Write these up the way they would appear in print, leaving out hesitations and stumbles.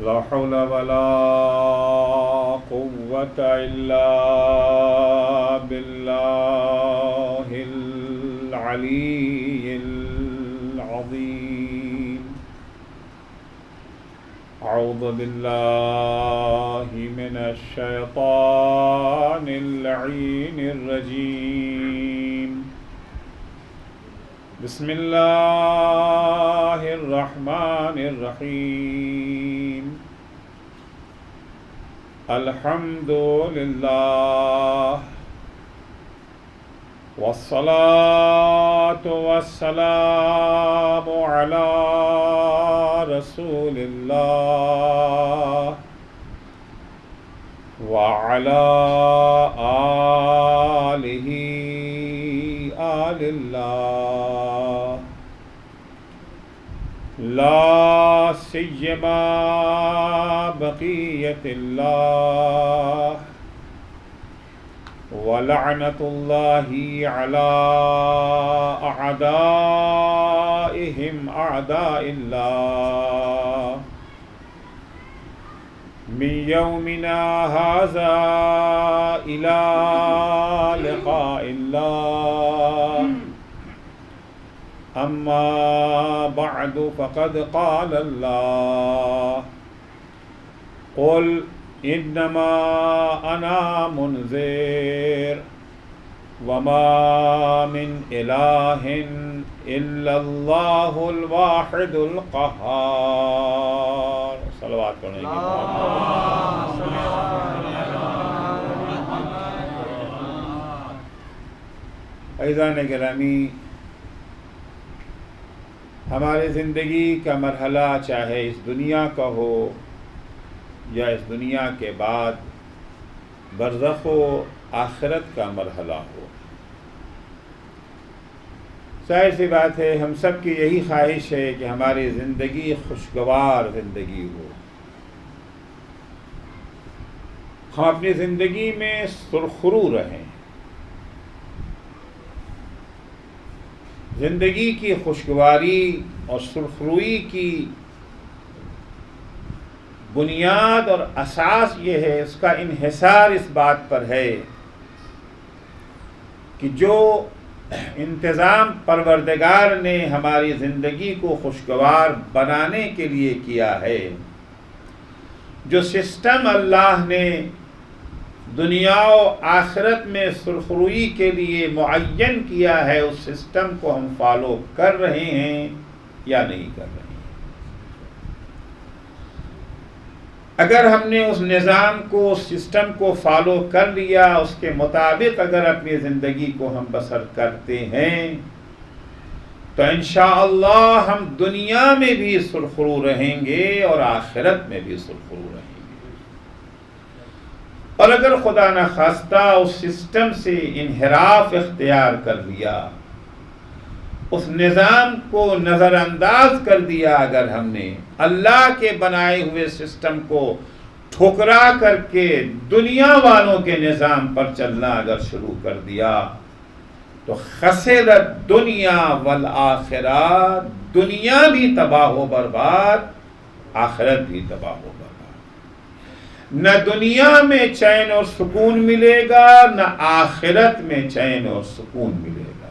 لا حول ولا قوة إلا بالله العلي العظيم. أعوذ بالله من الشيطان اللعين الرجيم. بسم الله الرحمن الرحيم. الحمد لله والصلاة والسلام على رسول الله وعلى آله آل الله، لا سيما بقية الله ولعنة الله على أعدائهم أعداء الله من يومنا هذا إلى لقاء الله. أما بعد فقد قال الله: قل إنما أنا منذر وما من إله إلا الله الواحد القهار. صلوات پڑھنے کی عزیزان گرامی، ہماری زندگی کا مرحلہ چاہے اس دنیا کا ہو یا اس دنیا کے بعد برزخ و آخرت کا مرحلہ ہو، ظاہر سی بات ہے ہم سب کی یہی خواہش ہے کہ ہماری زندگی خوشگوار زندگی ہو، ہم اپنی زندگی میں سرخرو رہیں۔ زندگی کی خوشگواری اور سرخروئی کی بنیاد اور اساس یہ ہے، اس کا انحصار اس بات پر ہے کہ جو انتظام پروردگار نے ہماری زندگی کو خوشگوار بنانے کے لیے کیا ہے، جو سسٹم اللہ نے دنیا و آخرت میں سرخروئی کے لیے معین کیا ہے، اس سسٹم کو ہم فالو کر رہے ہیں یا نہیں کر رہے ہیں۔ اگر ہم نے اس نظام کو، اس سسٹم کو فالو کر لیا، اس کے مطابق اگر اپنی زندگی کو ہم بسر کرتے ہیں تو انشاءاللہ ہم دنیا میں بھی سرخرو رہیں گے اور آخرت میں بھی سرخرو رہیں گے۔ اور اگر خدا نخواستہ اس سسٹم سے انحراف اختیار کر لیا، اس نظام کو نظر انداز کر دیا، اگر ہم نے اللہ کے بنائے ہوئے سسٹم کو ٹھکرا کر کے دنیا والوں کے نظام پر چلنا اگر شروع کر دیا تو خسرت دنیا والآخرہ، دنیا بھی تباہ و برباد، آخرت بھی تباہ و برباد۔ نہ دنیا میں چین اور سکون ملے گا، نہ آخرت میں چین اور سکون ملے گا۔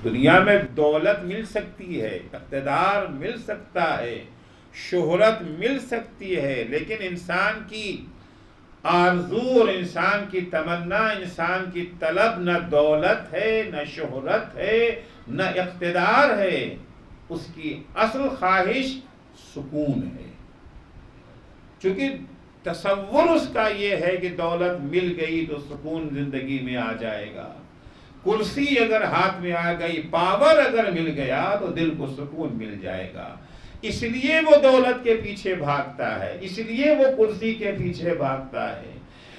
دنیا میں دولت مل سکتی ہے، اقتدار مل سکتا ہے، شہرت مل سکتی ہے، لیکن انسان کی آرزو اور انسان کی تمنا، انسان کی طلب نہ دولت ہے، نہ شہرت ہے، نہ اقتدار ہے، اس کی اصل خواہش سکون ہے۔ چونکہ تصور اس کا یہ ہے کہ دولت مل گئی تو سکون زندگی میں آ جائے گا، کرسی اگر ہاتھ میں آ گئی، پاور اگر مل گیا تو دل کو سکون مل جائے گا، اس لیے وہ دولت کے پیچھے بھاگتا ہے، اس لیے وہ کرسی کے پیچھے بھاگتا ہے۔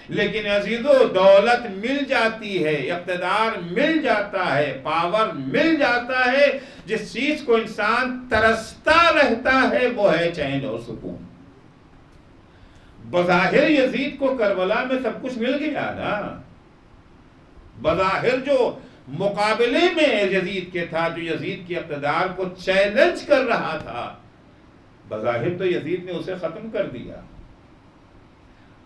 لیکن عزیزو، دولت مل جاتی ہے، اقتدار مل جاتا ہے، پاور مل جاتا ہے، جس چیز کو انسان ترستا رہتا ہے وہ ہے چین اور سکون۔ بظاہر یزید کو کربلا میں سب کچھ مل گیا نا، بظاہر جو مقابلے میں یزید کے تھا، جو یزید کے اقتدار کو چیلنج کر رہا تھا، بظاہر تو یزید نے اسے ختم کر دیا،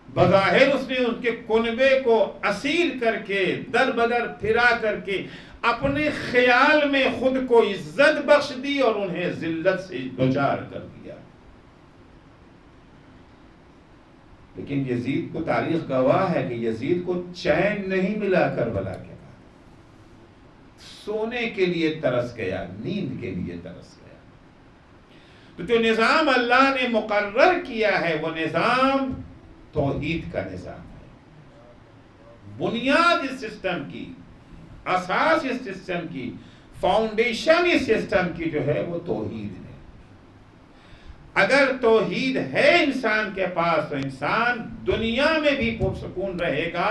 بظاہر اس نے ان کے کنبے کو اسیر کر کے در بدر پھرا کر کے اپنے خیال میں خود کو عزت بخش دی اور انہیں ذلت سے دوچار کر دیا۔ لیکن یزید کو تاریخ گواہ ہے کہ یزید کو چین نہیں ملا کربلا کے بعد، سونے کے لیے ترس گیا، نیند کے لیے ترس گیا۔ تو جو نظام اللہ نے مقرر کیا ہے وہ نظام توحید کا نظام ہے۔ بنیاد اس سسٹم کی، اساس اس سسٹم کی، فاؤنڈیشن اس سسٹم کی جو ہے وہ توحید ہے۔ اگر توحید ہے انسان کے پاس تو انسان دنیا میں بھی پرسکون رہے گا،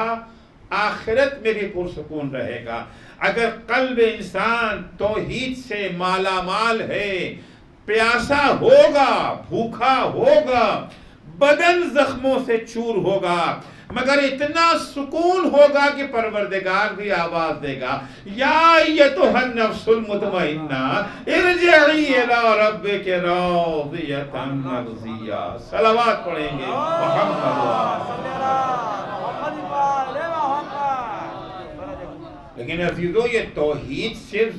آخرت میں بھی پرسکون رہے گا۔ اگر قلب انسان توحید سے مالا مال ہے، پیاسا ہوگا، بھوکا ہوگا، بدن زخموں سے چور ہوگا، مگر اتنا سکون ہوگا کہ پروردگار بھی آواز دے گا، یا ایتھا النفس المطمئنہ ارجعی الی ربک راضیۃ مرضیہ۔ صلوات پڑھیں گے لیکن عزیزو یہ توحید صرف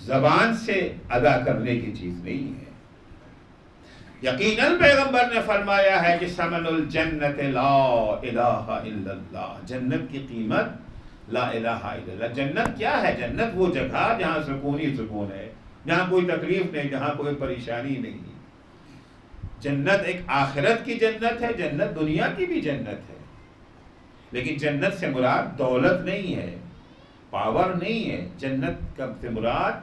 زبان سے ادا کرنے کی چیز نہیں ہے۔ یقیناً پیغمبر نے فرمایا ہے کہ ثمن الجنت لا الہ الا اللہ، جنت کی قیمت لا الہ الا اللہ۔ جنت کیا ہے؟ جنت وہ جگہ جہاں سکون ہی سکون ہے، جہاں کوئی تکلیف نہیں، جہاں کوئی پریشانی نہیں۔ جنت ایک آخرت کی جنت ہے، جنت دنیا کی بھی جنت ہے، لیکن جنت سے مراد دولت نہیں ہے، پاور نہیں ہے، جنت کا سے مراد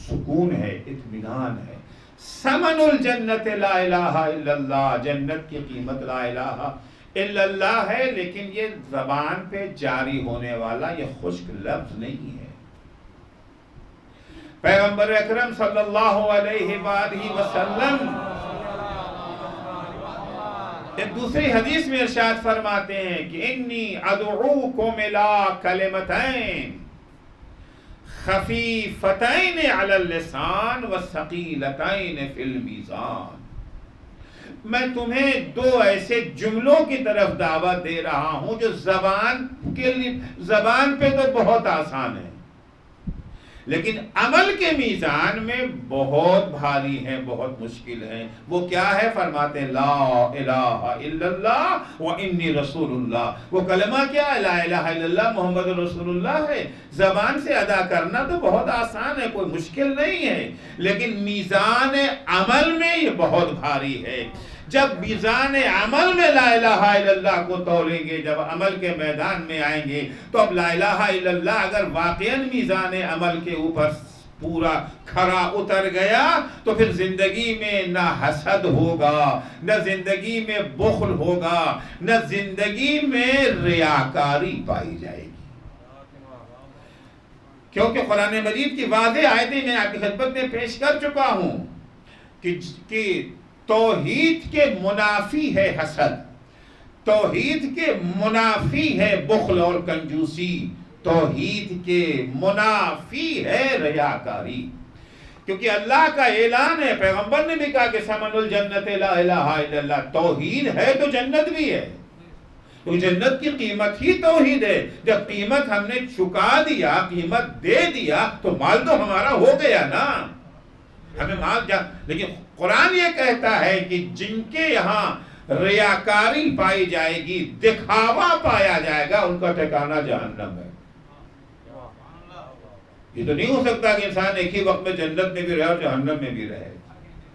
سکون ہے، اطمینان ہے۔ ثمن الجنت لا الہ الا اللہ، جنت کی قیمت لا الہ الا اللہ ہے، لیکن یہ زبان پہ جاری ہونے والا یہ خشک لفظ نہیں ہے۔ پیغمبر اکرم صلی اللہ علیہ وآلہ وسلم ایک دوسری حدیث میں ارشاد فرماتے ہیں کہ انی ادعوکم الی کلمتین خفیفتین علی اللسان وثقیلتین فی المیزان۔ میں تمہیں دو ایسے جملوں کی طرف دعوت دے رہا ہوں جو زبان پہ تو بہت آسان ہے، لیکن عمل کے میزان میں بہت بھاری ہیں، بہت مشکل ہیں۔ وہ کیا ہے؟ فرماتے ہیں لا الہ الا اللہ و انی رسول اللہ۔ وہ کلمہ کیا ہے؟ لا الہ الا اللہ محمد رسول اللہ ہے۔ زبان سے ادا کرنا تو بہت آسان ہے، کوئی مشکل نہیں ہے، لیکن میزان عمل میں یہ بہت بھاری ہے۔ جب میزان عمل میں لا الہ الا اللہ کو تولیں گے، جب عمل کے میدان میں آئیں گے، تو اب لا الہ الا اللہ اگر واقعاً میزان عمل کے اوپر پورا کھرا اتر گیا تو پھر زندگی میں نہ حسد ہوگا، نہ زندگی میں بخل ہوگا، نہ زندگی میں ریاکاری پائی جائے گی۔ کیونکہ قرآن مجید کی واضح آیتیں میں آپ کی خدمت میں پیش کر چکا ہوں کہ توحید کے منافی ہے حسد، توحید کے منافی ہے بخل اور کنجوسی، توحید کے منافی ہے ریاکاری۔ کیونکہ اللہ کا اعلان ہے، پیغمبر نے بھی کہا کہ ثمن الجنت لا الہ الا اللہ۔ توحید ہے تو جنت بھی ہے، تو جنت کی قیمت ہی توحید ہے۔ جب قیمت ہم نے چکا دیا، قیمت دے دیا، تو مال تو ہمارا ہو گیا نا، ہمیں مال لیکن قرآن یہ کہتا ہے کہ جن کے یہاں ریاکاری پائی جائے گی، دکھاوا پایا جائے گا، ان کا ٹھکانہ جہنم ہے۔ یہ تو نہیں ہو سکتا کہ انسان ایک ہی وقت میں جنت میں بھی رہے اور جہنم میں بھی رہے۔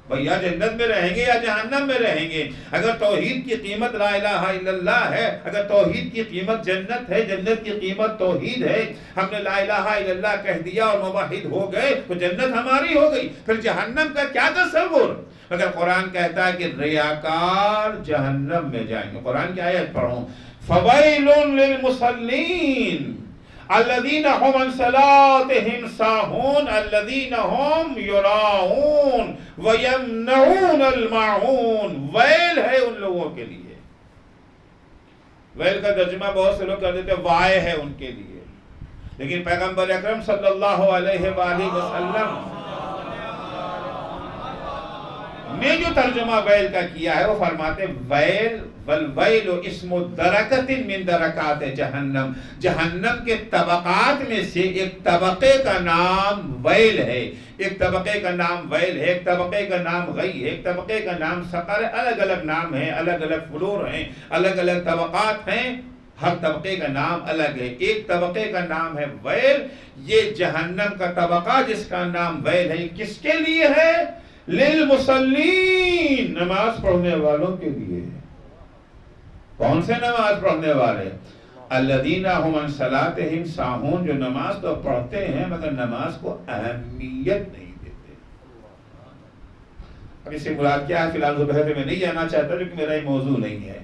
بھئی یا جنت میں رہیں گے یا جہنم میں رہیں گے۔ اگر توحید کی قیمت لا الہ الا اللہ ہے، اگر توحید کی قیمت جنت ہے، جنت کی قیمت توحید ہے، ہم نے لا الہ الا اللہ کہہ دیا اور موحد ہو گئے تو جنت ہماری ہو گئی، پھر جہنم کا کیا تصور؟ مگر قرآن کہتا ہے کہ ریاکار جہنم میں جائیں گے۔ قرآن کی آیت پڑھوں، فَوَيْلٌ لِّلْمُصَلِّينَ الذین هم عن صلاتهم ساہون الذین هم یراؤون ویمنعون الماعون۔ ویل ہے ان لوگوں کے لیے، ویل کا ترجمہ بہت سے لوگ کر دیتے ہیں وائے ہے ان کے لیے، لیکن پیغمبر اکرم صلی اللہ علیہ وآلہ وسلم میں جو ترجمہ ویل کا کیا ہے وہ فرماتے ویل والویل اسم درکت من درکات جہنم، جہنم کے طبقات میں سے ایک طبقے کا نام ویل ہے، ایک طبقے کا نام ویل ہے، ایک طبقے کا نام غی ہے، ایک طبقے کا نام سقر ہے، الگ الگ نام ہیں، الگ الگ فلور ہیں، الگ الگ طبقات ہیں، ہر طبقے کا نام الگ ہے۔ ایک طبقے کا نام ہے ویل، یہ جہنم کا طبقہ جس کا نام ویل ہے کس کے لیے ہے؟ للمصلین، نماز پڑھنے والوں کے لیے۔ کون سے نماز پڑھنے والے؟ الذین هم عن صلاتهم ساہون، جو نماز تو پڑھتے ہیں مگر نماز کو اہمیت نہیں دیتے۔ اب اس سے مراد کیا ہے؟ فی الحال بحث میں نہیں جانا چاہتا کیونکہ میرا یہ موضوع نہیں ہے۔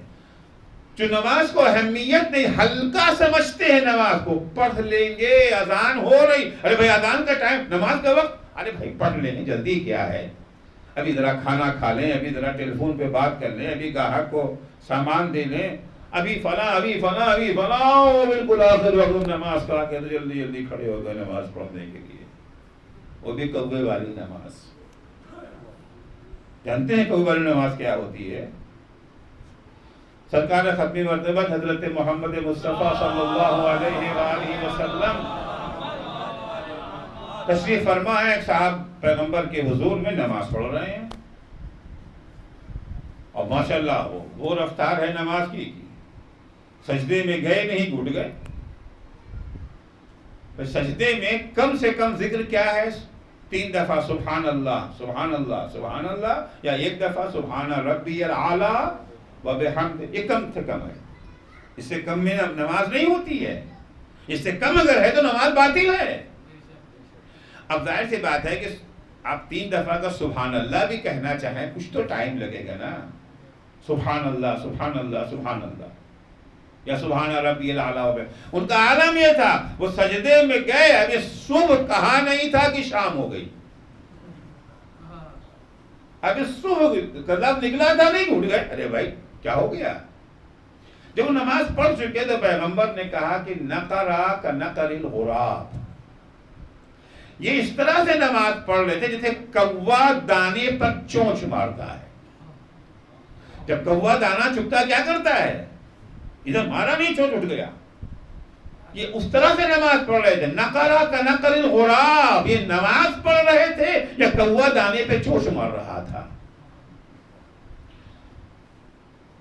جو نماز کو اہمیت نہیں، ہلکا سمجھتے ہیں نماز کو، پڑھ لیں گے، اذان ہو رہی، ارے بھائی اذان کا ٹائم، نماز کا وقت، ارے بھائی پڑھ لیں گے، جلدی کیا ہے، ابھی ذرا کھانا کھا لیں، ابھی ذرا ٹیلی فون پہ بات کر لیں، ابھی گاہک کو سامان دے لیں، ابھی فلاں ابھی فلاں ابھی فلاں، بالکل آخر وقت نماز کا کے جلدی جلدی کھڑے ہو گئے نماز پڑھنے کے لیے، وہ بھی کوے والی نماز۔ جانتے ہیں کوے والی نماز کیا ہوتی ہے؟ سرکار ختمی مرتبہ حضرت محمد مصطفیٰ صلی اللہ علیہ وآلہ وسلم تشریف فرما ہے، ایک صاحب پیغمبر کے حضور میں نماز پڑھ رہے ہیں اور ماشاءاللہ وہ رفتار ہے نماز کی، سجدے میں گئے نہیں گھٹ گئے۔ سجدے میں کم سے کم ذکر کیا ہے؟ 3 دفعہ سبحان اللہ سبحان اللہ سبحان اللہ، یا 1 دفعہ سبحان ربی الاعلیٰ وبحمد، یہ کم سے کم ہے، اس سے کم میں نماز نہیں ہوتی ہے، اس سے کم اگر ہے تو نماز باطل ہے۔ اب ظاہر سی بات ہے کہ آپ 3 دفعہ کا سبحان اللہ بھی کہنا چاہیں کچھ تو ٹائم لگے گا نا، سبحان اللہ سبحان اللہ سبحان اللہ یا سبحان ربی الاعلیٰ۔ ان کا عالم یہ تھا وہ سجدے میں گئے، ابھی صبح کہا نہیں تھا کہ شام ہو گئی، ابھی صبح کا لفظ نکلا تھا نہیں گھٹ گئے، ارے بھائی کیا ہو گیا؟ جب وہ نماز پڑھ چکے تو پیغمبر نے کہا کہ نقرا کا نقر الغراب، یہ اس طرح سے نماز پڑھ رہے تھے جیسے کوا دانے پر چونچ مارتا ہے۔ جب کوا دانا چکتا کیا کرتا ہے؟ ادھر مارا نہیں، چونچ اٹھ گیا، یہ اس طرح سے نماز پڑھ رہے تھے۔ نقرا کا نقر الغراب، یہ نماز پڑھ رہے تھے یا کوا دانے پہ چونچ مار رہا تھا؟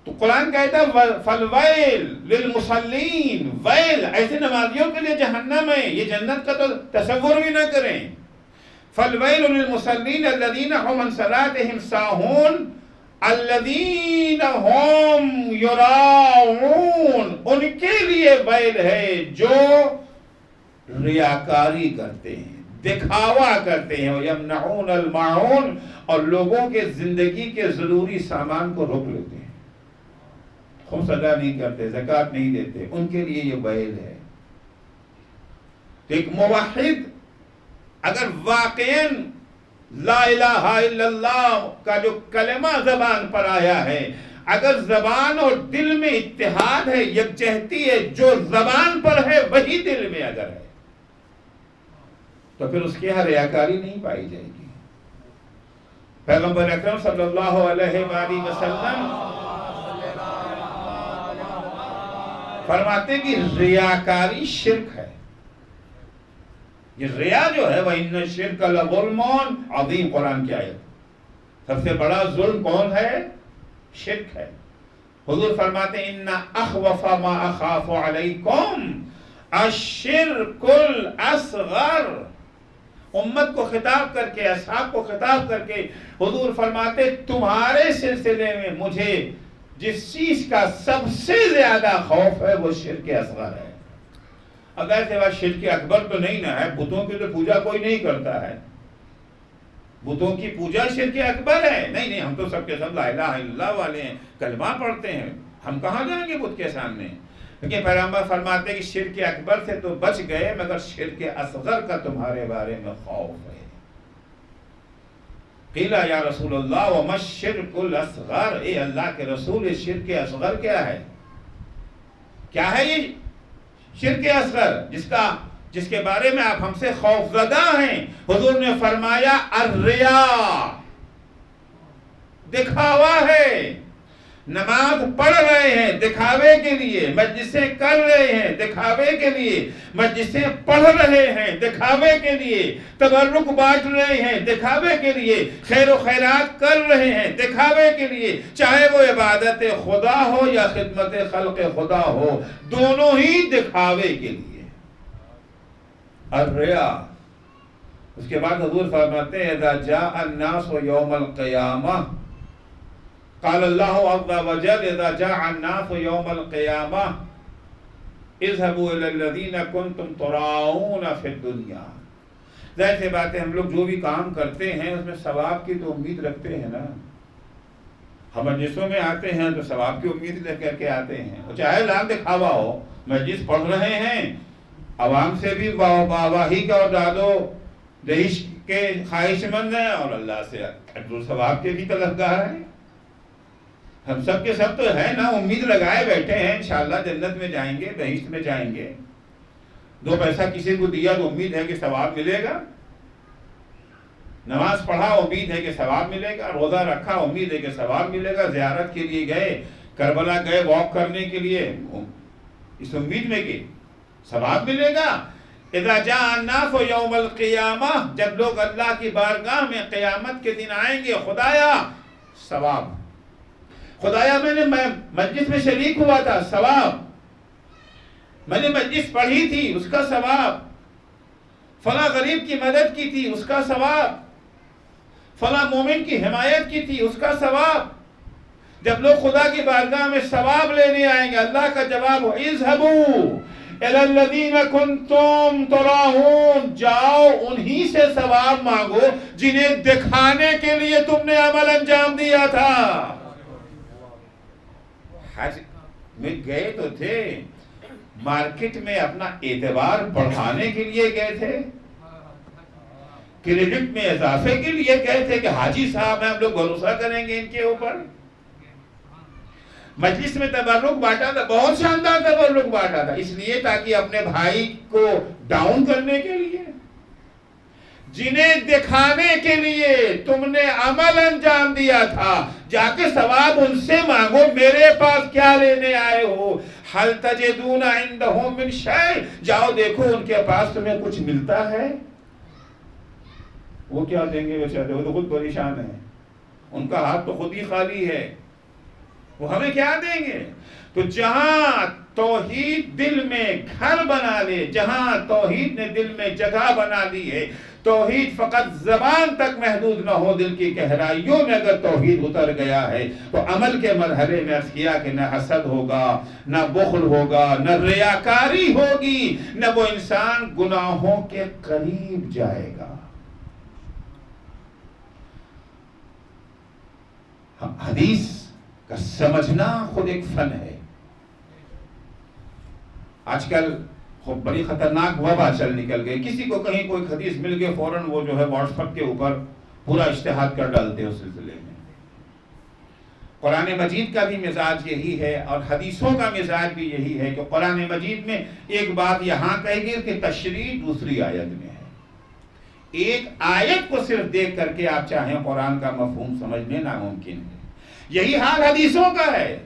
تو قرآن کہتا ہے فالویل للمصلین، ویل ایسے نمازیوں کے لیے جہنم ہے، یہ جنت کا تو تصور بھی نہ کریں۔ فالویل للمصلین الذین هم عن صلاتهم ساہون الذین هم یراؤون، ان کے لیے ویل ہے جو ریاکاری کرتے ہیں، دکھاوا کرتے ہیں، یمنعون الماعون، اور لوگوں کے زندگی کے ضروری سامان کو روک لیتے ہیں، خمس ادا نہیں کرتے، زکوٰۃ نہیں دیتے، ان کے لیے یہ ویل ہے۔ ایک موحد اگر واقعاً لا الہ الا اللہ کا جو کلمہ زبان پر آیا ہے، اگر زبان اور دل میں اتحاد ہے، یکجہتی ہے، جو زبان پر ہے وہی دل میں اگر ہے، تو پھر اس کی یہاں ریاکاری نہیں پائی جائے گی۔ پیغمبر اکرم صلی اللہ علیہ وآلہ وسلم فرماتے ہیں کہ ریاکاری شرک ہے۔ یہ ریا جو ہے وَإِنَّ الشِّرْكَ لَظُلْمٌ عظیم، قرآن کی آیت، سب سے بڑا ظلم کون ہے؟ شرک ہے۔ حضور فرماتے ہیں اِنَّ أَخْوَفَ مَا أَخَافُ عَلَيْكُمْ الشِّرْكُ الْأَصْغَرُ، امت کو خطاب کر کے، اصحاب کو خطاب کر کے حضور فرماتے تمہارے سلسلے میں مجھے جس چیز کا سب سے زیادہ خوف ہے وہ شرک اصغر ہے۔ اب ایسے بات شرک اکبر تو نہیں نہ ہے، بتوں کی تو پوجا کوئی نہیں کرتا ہے، بتوں کی پوجا شرک اکبر ہے؟ نہیں، ہم تو سب کے سب لا الہ الا اللہ والے ہیں، کلمہ پڑھتے ہیں، ہم کہاں جائیں گے بت کے سامنے؟ کیونکہ پیغمبر فرماتے ہیں کہ شرک اکبر سے تو بچ گئے مگر شرک اصغر کا تمہارے بارے میں خوف ہے۔ قیل یا رسول اللہ وما الشرک الاصغر، اے اللہ کے رسول شرک اصغر کیا ہے؟ کیا ہے یہ شرک اصغر جس کے بارے میں آپ ہم سے خوف زدہ ہیں؟ حضور نے فرمایا الریا، دکھاوا ہے. نماز پڑھ رہے ہیں دکھاوے کے لیے، مجلسیں کر رہے ہیں دکھاوے کے لیے، مجلسیں پڑھ رہے ہیں دکھاوے کے لیے، تبرک بانٹ رہے ہیں دکھاوے کے لیے، خیر و خیرات کر رہے ہیں دکھاوے کے لیے، چاہے وہ عبادت خدا ہو یا خدمت خلق خدا ہو، دونوں ہی دکھاوے کے لیے. الریا. اس کے بعد حضور فرماتے ہیں اذا جاء الناس یوم القیامہ، قال اللہ عز وجل اذا جاء الناس یوم القیامہ اذهبوا الى الذین کنتم تراؤون فی الدنیا. ظاہر سی بات ہے ہم لوگ جو بھی کام کرتے ہیں اس میں ثواب کی تو امید رکھتے ہیں نا. ہم مجلسوں میں آتے ہیں تو ثواب کی امید لے کر کے آتے ہیں، چاہے لال دکھاوا ہو. مجلس پڑھ رہے ہیں، عوام سے بھی واہی کا اور داد و دہش کے خواہش مند ہیں، اور اللہ سے اجر و ثواب کے بھی طلبگار ہیں. ہم سب کے سب تو ہے نا، امید لگائے بیٹھے ہیں انشاءاللہ جنت میں جائیں گے، بہشت میں جائیں گے. 2 پیسہ کسی کو دیا تو امید ہے کہ ثواب ملے گا. نماز پڑھا امید ہے کہ ثواب ملے گا. روزہ رکھا امید ہے کہ ثواب ملے گا. زیارت کے لیے گئے، کربلا گئے واک کرنے کے لیے، اس امید میں کہ ثواب ملے گا. اذا جاء الناس یوم القیامہ، جب لوگ اللہ کی بارگاہ میں قیامت کے دن آئیں گے، خدایا ثواب، خدایا میں نے مجلس میں شریک ہوا تھا ثواب، میں نے مجلس پڑھی تھی اس کا ثواب، فلاں غریب کی مدد کی تھی اس کا ثواب، فلاں مومن کی حمایت کی تھی اس کا ثواب. جب لوگ خدا کی بارگاہ میں ثواب لینے آئیں گے، اللہ کا جواب ہو اذهبوا الى الذین کنتم تراؤون، جاؤ انہی سے ثواب مانگو جنہیں دکھانے کے لیے تم نے عمل انجام دیا تھا. حج میں گئے تو تھے، مارکیٹ میں اپنا اعتبار بڑھانے کے لیے گئے تھے، کریڈٹ میں اضافے کے لیے گئے تھے کہ حاجی صاحب ہیں ہم لوگ بھروسہ کریں گے ان کے اوپر. مجلس میں تبرک بانٹا تھا، بہت شاندار تبرک بانٹا تھا، اس لیے تاکہ اپنے بھائی کو ڈاؤن کرنے کے لیے. جنہیں دکھانے کے لیے تم نے عمل انجام دیا تھا، جا کے ثواب ان سے مانگو، میرے پاس کیا لینے آئے ہو. هل تجدون عندهم من شیء، جاؤ دیکھو ان کے پاس تمہیں کچھ ملتا ہے. وہ کیا دیں گے بیچارے، وہ تو خود پریشان ہیں، ان کا ہاتھ تو خود ہی خالی ہے، وہ ہمیں کیا دیں گے. تو جہاں توحید دل میں گھر بنا لے، جہاں توحید نے دل میں جگہ بنا لی ہے، توحید فقط زبان تک محدود نہ ہو، دل کی گہرائیوں میں اگر توحید اتر گیا ہے تو عمل کے مرحلے میں عرض کیا کہ نہ حسد ہوگا، نہ بخل ہوگا، نہ ریاکاری ہوگی، نہ وہ انسان گناہوں کے قریب جائے گا. حدیث کا سمجھنا خود ایک فن ہے. آج کل خوب بڑی خطرناک وبا چل نکل گئی، کسی کو کہیں کوئی حدیث مل گئے فوراً وہ جو ہے واٹس ایپ کے اوپر پورا اجتہاد کر ڈالتے ہیں اس سلسلے میں. قرآن مجید کا بھی مزاج یہی ہے اور حدیثوں کا مزاج بھی یہی ہے کہ قرآن مجید میں ایک بات یہاں کہی گئی کہ تشریح دوسری آیت میں ہے. ایک آیت کو صرف دیکھ کر کے آپ چاہیں قرآن کا مفہوم سمجھنے ناممکن ہے. یہی حال حدیثوں کا ہے.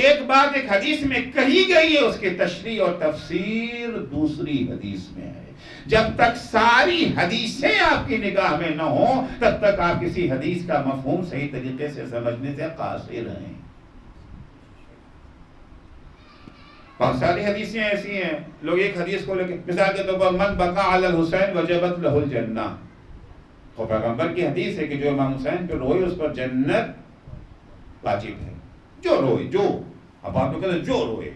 ایک بات ایک حدیث میں کہی گئی ہے، اس کی تشریح اور تفسیر دوسری حدیث میں ہے. جب تک ساری حدیثیں آپ کی نگاہ میں نہ ہوں تب تک آپ کسی حدیث کا مفہوم صحیح طریقے سے سمجھنے سے قاصر ہیں. بہت ساری حدیثیں ایسی ہیں، لوگ ایک حدیث کو لے کے مثال کے طور پر من بقا علی الحسین وجبت لہ الجنہ، تو پیغمبر کی حدیث ہے کہ جو امام حسین پہ روئے اس پر جنت واجب ہے. جو روئے، جو اب آپ کہتے ہیں جو روئے،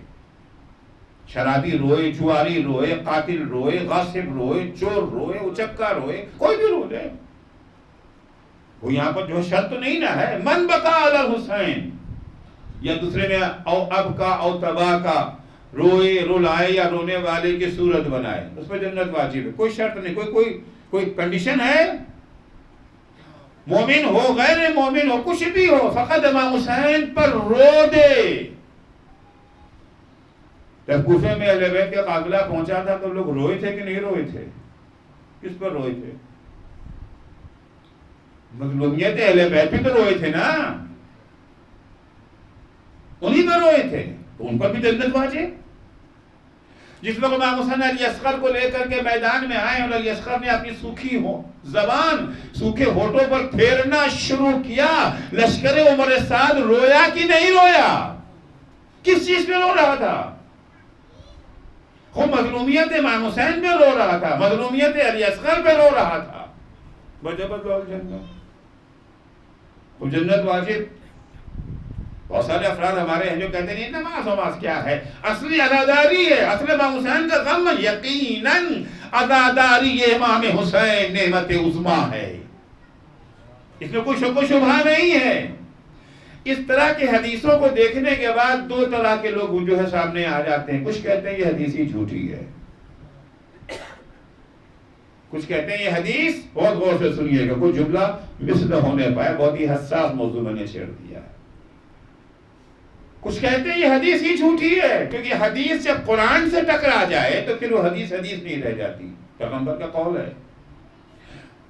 شرابی روئے، جواری روئے، قاتل روئے، غاصب روئے، چور روئے، اچکا روئے، کوئی بھی رو جائے، وہ یہاں پر جو شرط نہیں نہ ہے من بقا علی الحسین، یا دوسرے میں او اب کا او تبا کا، روئے، رلائے یا رونے والے کی صورت بنائے، اس پہ جنت واجب ہے. کوئی شرط نہیں، کوئی کنڈیشن ہے. مومن ہو غیر مومن ہو کچھ بھی ہو، فقط امام حسین پر رو دے. جب کوفے میں اہل بیت کا قافلہ پہنچا تھا تو لوگ روئے تھے کہ نہیں روئے تھے؟ کس پر روئے تھے؟ مظلومیت اہل بیت بھی تو روئے تھے نا، انہی پر روئے تھے، تو ان پر بھی جنت واجب۔ جس وقت امام حسین علی اصغر کو لے کر کے میدان میں آئے اور علی اصغر نے اپنی سوکھی زبان سوکھے ہونٹوں پر پھیرنا شروع کیا، لشکر عمر سعد رویا کہ نہیں رویا؟ کس چیز پہ رو رہا تھا؟ وہ مظلومیت امام حسین پہ رو رہا تھا، مظلومیت علی اصغر پہ رو رہا تھا۔ وجبت الجنت، وہ جنت واجب۔ بہت سارے افراد ہمارے ہیں جو کہتے ہیں نماز وماز کیا ہے، اصلی عزاداری ہے، اصل امام حسین کا غم یقیناً عزاداری امام حسین نعمت عظمیٰ ہے، اس میں کوئی شک و شبہ نہیں ہے۔ اس طرح کے حدیثوں کو دیکھنے کے بعد دو طرح کے لوگ جو ہے سامنے آ جاتے ہیں، کچھ کہتے ہیں یہ حدیث ہی جھوٹی ہے، کچھ کہتے ہیں یہ حدیث، بہت غور سے سنیے گا، کوئی جملہ مس نہ ہونے پائے، بہت ہی حساس موضوع میں نے چھیڑ دیا ہے۔ کچھ کہتے ہیں یہ حدیث ہی جھوٹی ہے، کیونکہ حدیث جب قرآن سے ٹکرا جائے تو پھر وہ حدیث نہیں رہ جاتی، پیغمبر کا قول ہے۔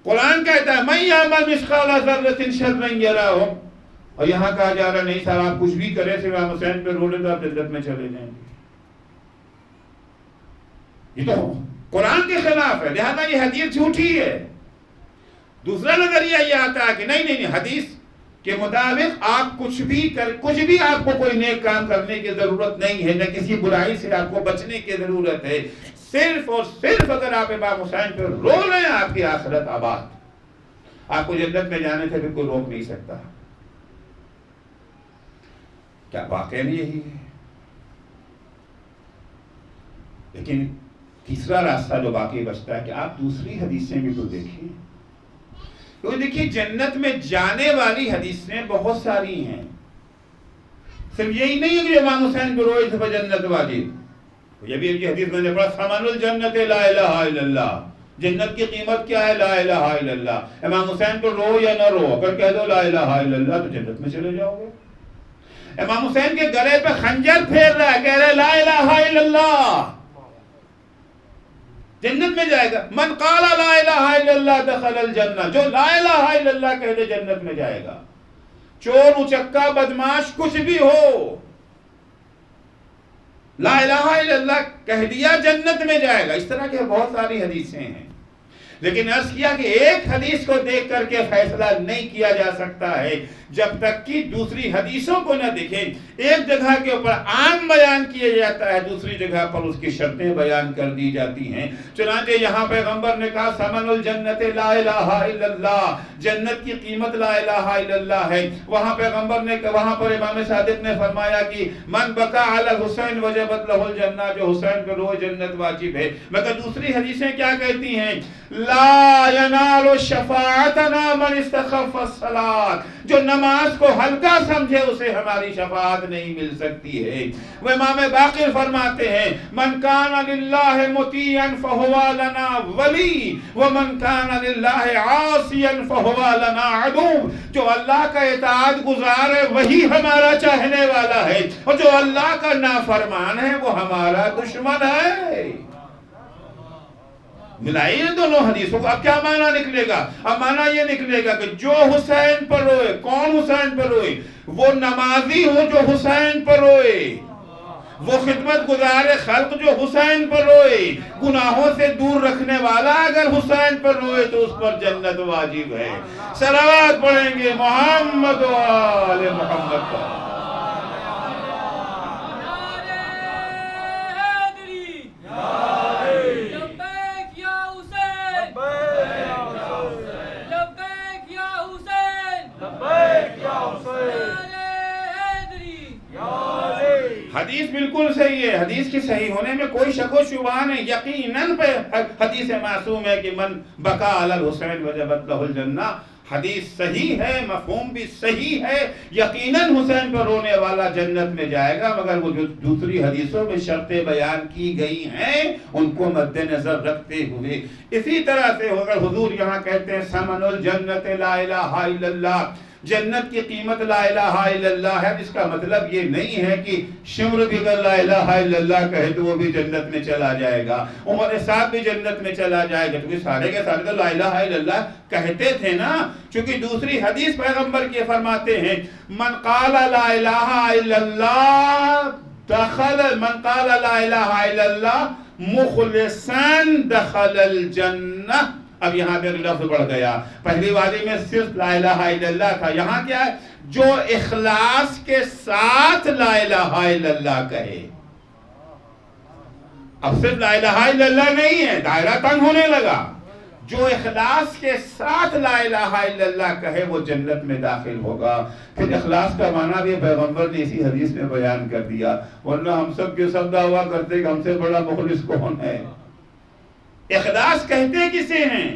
قرآن کہتا ہے مَن یعمل مثقال ذرۃ شرا یرہ، اور یہاں کہا جا رہا نہیں صاحب آپ کچھ بھی کریں صرف امام حسین پہ رو لیں تو آپ جنت میں چلے جائیں گے، یہ تو قرآن کے خلاف ہے، لہذا یہ حدیث جھوٹی ہے۔ دوسرا نظریہ یہ آتا ہے کہ نہیں حدیث کے مطابق آپ کچھ بھی آپ کو کوئی نیک کام کرنے کی ضرورت نہیں ہے، نہ کسی برائی سے آپ کو بچنے کی ضرورت ہے، صرف اور صرف اگر آپ امام حسین پہ رو لیں آپ کی آخرت آباد، آپ کو جنت میں جانے سے بھی کوئی روک نہیں سکتا۔ کیا واقعی یہی ہے؟ لیکن تیسرا راستہ جو باقی بچتا ہے کہ آپ دوسری حدیثیں بھی تو دیکھیں، تو دیکھیے جنت میں جانے والی حدیثیں بہت ساری ہیں، صرف یہی نہیں ہے کہ امام حسین کو روئے تھے جنت واجب، یہ بھی حدیث میں نے پڑھا ثمن الجنت لا الہ الا اللہ، جنت کی قیمت کیا ہے؟ لا الہ الا اللہ۔ امام حسین کو رو یا نہ رو، اگر کہہ دو لا الہ الا اللہ تو جنت میں چلے جاؤ گے۔ امام حسین کے گلے پہ خنجر پھیر رہا ہے، کہہ رہے لا الہ الا اللہ، جنت میں جائے گا۔ من قال لا الہ الا اللہ دخل الجنہ، جو لا الہ الا اللہ کہہ دے جنت میں جائے گا۔ چور اچکا بدماش کچھ بھی ہو، لا الہ الا اللہ کہہ دیا جنت میں جائے گا۔ اس طرح کے بہت ساری حدیثیں ہیں، لیکن عرض کیا کہ ایک حدیث کو دیکھ کر کے فیصلہ نہیں کیا جا سکتا ہے جب تک کہ دوسری حدیثوں کو نہ دیکھیں۔ ایک جگہ کے اوپر عام بیان کیا جاتا ہے، دوسری جگہ پر اس کی شرطیں بیان کر دی جاتی ہیں۔ چنانچہ یہاں پیغمبر نے کہا ثمن الجنت لا الہ الا اللہ، جنت کی قیمت لا الہ الا اللہ ہے۔ وہاں پیغمبر نے وہاں پر امام صادق نے فرمایا کہ من بکا علی الحسین وجبت لہ الجنہ، جو حسین پہ روئے جنت واجب ہے۔ مگر دوسری حدیثیں کیا کہتی ہیں؟ لا ینال شفاعتنا من استخف الصلاۃ، جو نماز کو ہلکا سمجھے اسے ہماری شفاعت نہیں مل سکتی ہے۔ وہ امام باقر فرماتے ہیں من کان للہ مطیعا فہو لنا ولی ومن کان للہ عاصیا فہو لنا عدو، جو اللہ کا اطاعت گزار ہے وہی ہمارا چاہنے والا ہے، اور جو اللہ کا نافرمان ہے وہ ہمارا دشمن ہے۔ ملائیے دونوں حدیثوں کو، اب کیا معنی نکلے گا؟ اب معنی یہ نکلے گا کہ جو حسین پر روئے، کون حسین پر روئے؟ وہ نمازی ہو جو حسین پر روئے، وہ خدمت گزار خلق جو حسین پر روئے، گناہوں سے دور رکھنے والا اگر حسین پر روئے تو اس پر جنت واجب ہے۔ صلوات پڑھیں گے محمد و آل محمد پر۔ حدیث بالکل صحیح ہے، حدیث کی صحیح ہونے میں کوئی شک و شبہ نہیں، یقیناً پہ حدیث معصوم ہے کہ من بکا علی الحسین وجبت لہ الجنہ، حدیث صحیح ہے، مفہوم بھی صحیح ہے، یقیناً حسین پر رونے والا جنت میں جائے گا۔ مگر وہ جو دوسری حدیثوں میں شرطیں بیان کی گئی ہیں ان کو مد نظر رکھتے ہوئے، اسی طرح سے اگر حضور یہاں کہتے ہیں ثمن الجنت لا الہ الا اللہ، جنت کی قیمت لا الہ الا اللہ ہے، جس کا مطلب یہ نہیں ہے کہ شمر بھی اگر لا الہ الا اللہ کہے تو وہ بھی جنت میں چلا جائے گا، عمر صاحب بھی جنت میں چلا جائے گا، کیونکہ سارے کے سارے تو لا الہ الا اللہ کہتے تھے نا. چونکہ دوسری حدیث پیغمبر کے فرماتے ہیں من قال لا الہ الا اللہ دخل، من قال لا الہ الا اللہ مخلصا دخل الجنہ. اب یہاں پہ ایک لفظ بڑھ گیا، پہلی وادی میں صرف لا الہ الا اللہ تھا، یہاں کیا ہے؟ جو اخلاص کے ساتھ لا الہ الا اللہ کہے. اب صرف لا الہ الا اللہ نہیں ہے، دائرہ تنگ ہونے لگا. جو اخلاص کے ساتھ لا الہ الا اللہ کہے وہ جنت میں داخل ہوگا. پھر اخلاص کا معنی بھی پیغمبر نے اسی حدیث میں بیان کر دیا، ورنہ ہم سب کے سب دعویٰ کرتے کہ ہم سے بڑا مخلص کون ہے. اخلاص کہتے کسے ہیں؟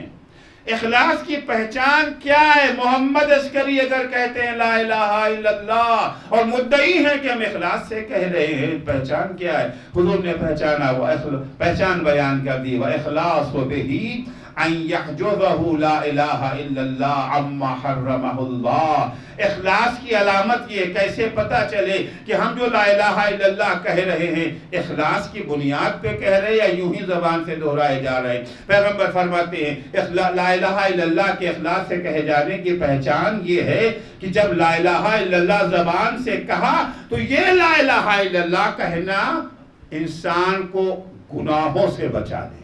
اخلاص کی پہچان کیا ہے؟ محمد عسکری اگر کہتے ہیں لا الہ الا اللہ اور مدعی ہیں کہ ہم اخلاص سے کہہ رہے ہیں، پہچان کیا ہے؟ حضور نے پہچانا، وہ پہچان بیان کر دی. وَإِخْلَاصُ بِهِ ان يحجبه لا الہ الا اللہ عما حرمہ اللہ. اخلاص کی علامت یہ کیسے پتہ چلے کہ ہم جو لا الہ الا اللہ کہہ رہے ہیں اخلاص کی بنیاد پہ کہہ رہے ہیں یا یوں ہی زبان سے دہرائے جا رہے ہیں؟ پیغمبر فرماتے ہیں لا الہ الا اللہ کے اخلاص سے کہے جانے کی پہچان یہ ہے کہ جب لا الہ الا اللہ زبان سے کہا تو یہ لا الہ الا اللہ کہنا انسان کو گناہوں سے بچا دے.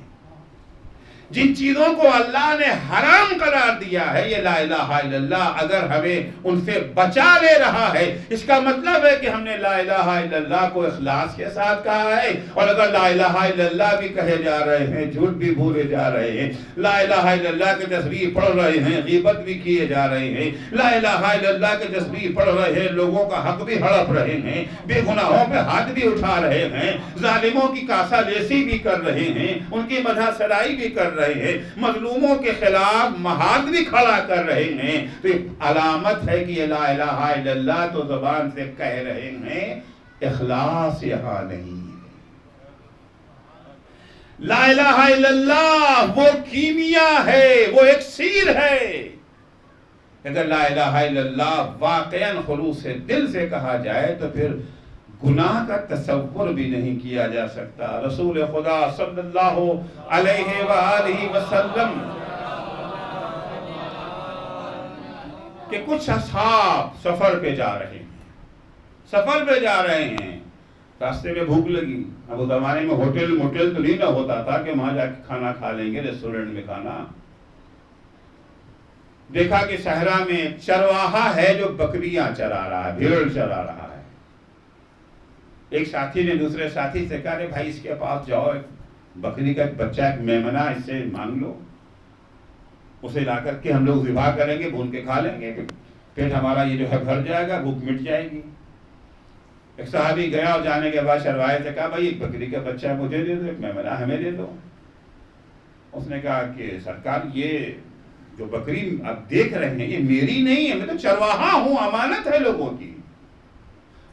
جن چیزوں کو اللہ نے حرام قرار دیا ہے یہ لا الہ الا اللہ اگر ہمیں ان سے بچا لے رہا ہے، اس کا مطلب ہے کہ ہم نے لا الہ الا اللہ کو اخلاص کے ساتھ کہا ہے. اور اگر لا الہ الا اللہ بھی کہے جا رہے ہیں، جھوٹ بھی بولے جا رہے ہیں، لا الہ الا اللہ کے تسبیح پڑھ رہے ہیں، غیبت بھی کیے جا رہے ہیں، لا الہ الا اللہ کے تسبیح پڑھ رہے ہیں، لوگوں کا حق بھی ہڑپ رہے ہیں، بے گناہوں پہ ہاتھ بھی اٹھا رہے ہیں، ظالموں کی کاسہ لیسی بھی کر رہے ہیں، ان کی مدح سرائی بھی کر رہے ہیں، مظلوموں کے خلاف محاذ بھی کھڑا کر رہے ہیں، تو علامت ہے کہ یہ لا الہ الا اللہ تو زبان سے کہہ رہے ہیں، اخلاص یہاں نہیں ہے. لا الہ الا اللہ وہ کیمیا ہے، وہ اکسیر ہے. اگر لا الہ الا اللہ واقعاً خلوص دل سے کہا جائے تو پھر گناہ کا تصور بھی نہیں کیا جا سکتا. رسول خدا صلی اللہ علیہ وآلہ وسلم کہ کچھ اصحاب سفر پہ جا رہے ہیں، راستے میں بھوک لگی. اب اس زمانے میں ہوٹل موٹل تو نہیں نہ ہوتا تھا کہ وہاں جا کے کھانا کھا لیں گے، ریسٹورنٹ میں کھانا. دیکھا کہ صحرا میں چرواہا ہے جو بکریاں چرا رہا ہے، بھیڑ چرا رہا ہے. ایک ساتھی نے دوسرے ساتھی سے کہا بھائی اس کے پاس جاؤ، بکری کا ایک بچہ ایک میمنہ اس سے مانگ لو، اسے لا کر کے ہم لوگ ذبح کریں گے، بھون کے کھا لیں گے، پیٹ ہمارا یہ جو ہے بھر جائے گا، بھوک مٹ جائے گی. ایک صحابی گیا اور جانے کے بعد چرواہے سے کہا بھائی ایک بکری کا بچہ مجھے دے دو، ایک میمنہ ہمیں دے دو. اس نے کہا کہ سرکار یہ جو بکری آپ دیکھ رہے ہیں یہ میری نہیں ہے، میں تو چرواہا ہوں، امانت ہے لوگوں کی،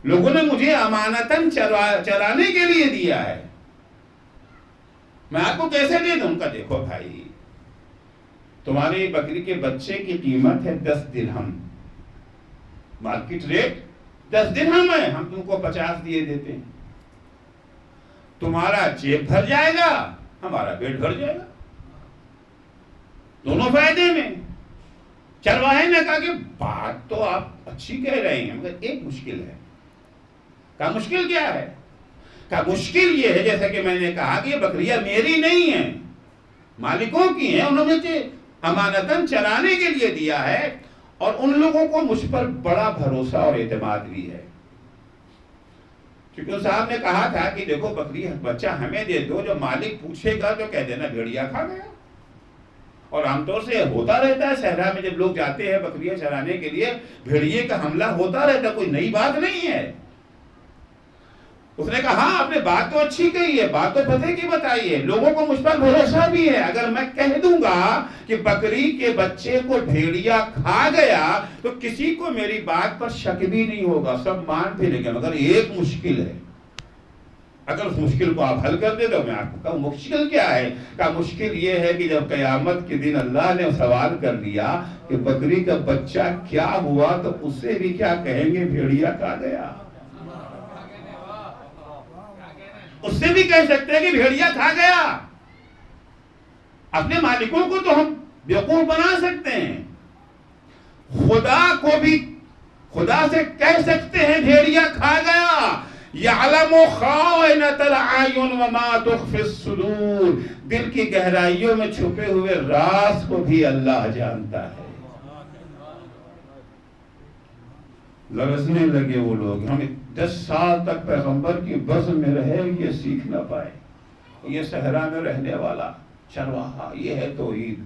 لوگوں نے مجھے امانتاً چرانے کے لیے دیا ہے، میں آپ کو کیسے دے دوں؟ کا دیکھو بھائی تمہاری بکری کے بچے کی قیمت ہے 10 درہم، مارکیٹ ریٹ 10 درہم ہے، ہم تم کو 50 دیے دیتے ہیں، تمہارا جیب بھر جائے گا، ہمارا پیٹ بھر جائے گا، دونوں فائدے میں. چرواہے نے کہا کہ بات تو آپ اچھی کہہ رہے ہیں مگر ایک مشکل ہے. کہا مشکل کیا ہے؟ کہا مشکل یہ ہے جیسے کہ میں نے کہا کہ یہ بکریاں میری نہیں ہیں، مالکوں کی ہیں، انہوں نے امانتاً چرانے کے لیے دیا ہے، اور ان لوگوں کو مجھ پر بڑا بھروسہ اور اعتماد بھی ہے. کیونکہ صاحب نے کہا تھا کہ دیکھو بکری بچہ ہمیں دے دو، جو مالک پوچھے گا تو کہہ دینا بھیڑیا کھا گیا. اور عام طور سے ہوتا رہتا ہے صحرا میں جب لوگ جاتے ہیں بکریاں چرانے کے لیے، بھیڑیے کا حملہ ہوتا رہتا ہے، کوئی نئی بات نہیں ہے. اس نے کہا ہاں آپ نے بات تو اچھی کہی ہے، بات تو پتے کی بتائی ہے، لوگوں کو مجھ پر بھروسہ بھی ہے. اگر میں کہہ دوں گا کہ بکری کے بچے کو بھیڑیا کھا گیا تو کسی کو میری بات پر شک بھی نہیں ہوگا، سب مان بھی لیں گے. مگر ایک مشکل ہے. اگر اس مشکل کو آپ حل کر دیں تو میں آپ کو کہوں مشکل کیا ہے؟ کہا مشکل یہ ہے کہ جب قیامت کے دن اللہ نے سوال کر لیا کہ بکری کا بچہ کیا ہوا تو اس سے بھی کیا کہیں گے؟ بھیڑیا کھا گیا۔ اس سے بھی کہہ سکتے ہیں کہ بھیڑیا کھا گیا۔ اپنے مالکوں کو تو ہم بیوقوف بنا سکتے ہیں، خدا کو بھی خدا سے کہہ سکتے ہیں بھیڑیا کھا گیا۔ یعلم خائنۃ الاعین وما تخفی الصدور، دل کی گہرائیوں میں چھپے ہوئے راز کو بھی اللہ جانتا ہے۔ لرزنے لگے وہ لوگ، ہم 10 سال تک پیغمبر کی بزم میں رہے یہ سیکھ نہ پائے۔ یہ صحرا میں رہنے والا چرواہا، یہ ہے توحید،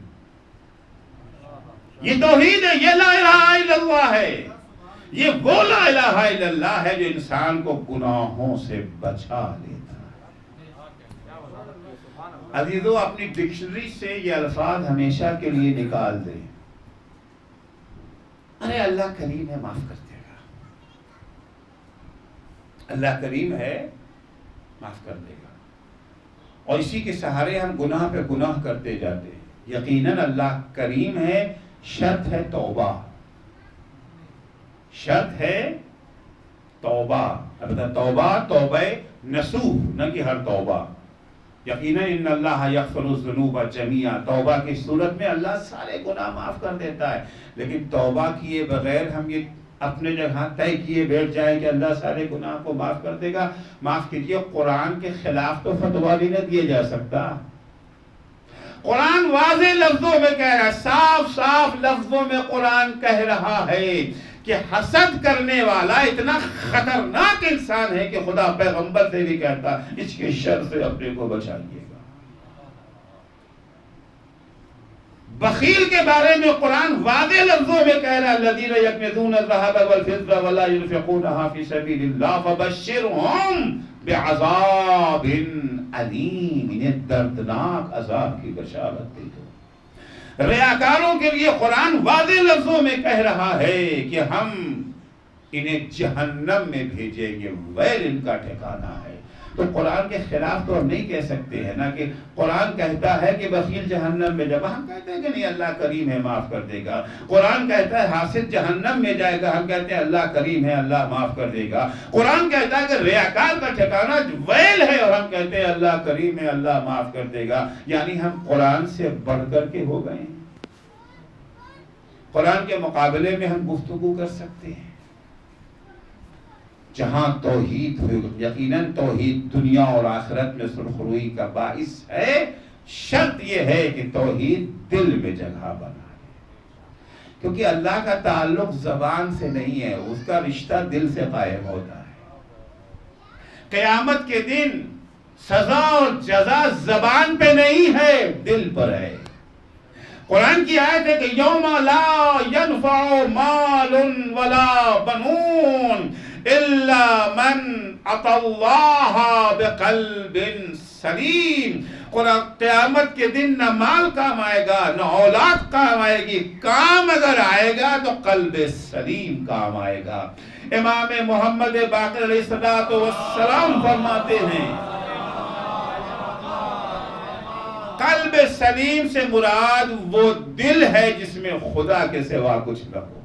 یہ توحید ہے، یہ لا الہ الا اللہ ہے، یہ وہ لا الہ الا اللہ ہے جو انسان کو گناہوں سے بچا لیتا ہے۔ عزیزو، اپنی ڈکشنری سے یہ الفاظ ہمیشہ کے لیے نکال دیں، ارے اللہ کریم ہے معاف کر دے گا، اللہ کریم ہے معاف کر دے گا، اور اسی کے سہارے ہم گناہ پہ گناہ کرتے جاتے ہیں۔ یقیناً اللہ کریم ہے، شرط ہے توبہ، شرط ہے توبہ، البتہ توبہ نصوح، نہ کہ ہر توبہ۔ یقیناً ان اللہ یغفر الذنوب جمیعا، توبہ کی صورت میں اللہ سارے گناہ معاف کر دیتا ہے، لیکن توبہ کیے بغیر ہم یہ اپنے جگہ طے کیے بیٹھ جائیں کہ اللہ سارے گناہ کو معاف کر دے گا۔ معاف کیجئے، قرآن کے خلاف تو فتویٰ بھی نہ دیا جا سکتا۔ قرآن واضح لفظوں میں کہہ رہا ہے، صاف صاف لفظوں میں قرآن کہہ رہا ہے کہ حسد کرنے والا اتنا خطرناک انسان ہے کہ خدا پیغمبر سے بھی کہتا اس کے شر سے اپنے کو بچائیے گا۔ بخیل کے بارے میں قرآن واضح لفظوں میں کہہ رہا ہے، الذین یکنزون الذھب والفضة ولا ينفقونها فی سبیل اللہ فبشرهم بعذاب علیم، انہیں دردناک عذاب کی بشارت دے دو۔ ریاکاروں کے لیے قرآن واضح لفظوں میں کہہ رہا ہے کہ ہم انہیں جہنم میں بھیجیں گے، ویل ان کا ٹھکانہ ہے۔ تو قرآن کے خلاف تو ہم نہیں کہہ سکتے ہیں نا، کہ قرآن کہتا ہے کہ بخیل جہنم میں جب، ہم کہتے ہیں کہ نہیں اللہ کریم ہے معاف کر دے گا۔ قرآن کہتا ہے حاسد جہنم میں جائے گا، ہم کہتے ہیں اللہ کریم ہے اللہ معاف کر دے گا۔ قرآن کہتا ہے کہ ریاکار کا ٹھکانہ ویل ہے، اور ہم کہتے ہیں اللہ کریم ہے اللہ معاف کر دے گا۔ یعنی ہم قرآن سے بڑھ کر کے ہو گئے ہیں، قرآن کے مقابلے میں ہم گفتگو کر سکتے ہیں۔ جہاں توحید ہو، یقیناً توحید دنیا اور آخرت میں سرخروئی کا باعث ہے، شرط یہ ہے کہ توحید دل میں جگہ بنائے، کیونکہ اللہ کا تعلق زبان سے نہیں ہے، اس کا رشتہ دل سے قائم ہوتا ہے۔ قیامت کے دن سزا اور جزا زبان پہ نہیں ہے، دل پر ہے۔ قرآن کی آیت ہے کہ یوم لا ینفع مال ولا بنون الا من اتی اللہ بقلب سلیم۔ قیامت کے دن نہ مال کام آئے گا، نہ اولاد کام آئے گی، کام اگر آئے گا تو قلب سلیم کام آئے گا۔ امام محمد باقر علیہ السلام فرماتے ہیں، قلب سلیم سے مراد وہ دل ہے جس میں خدا کے سوا کچھ نہ ہو،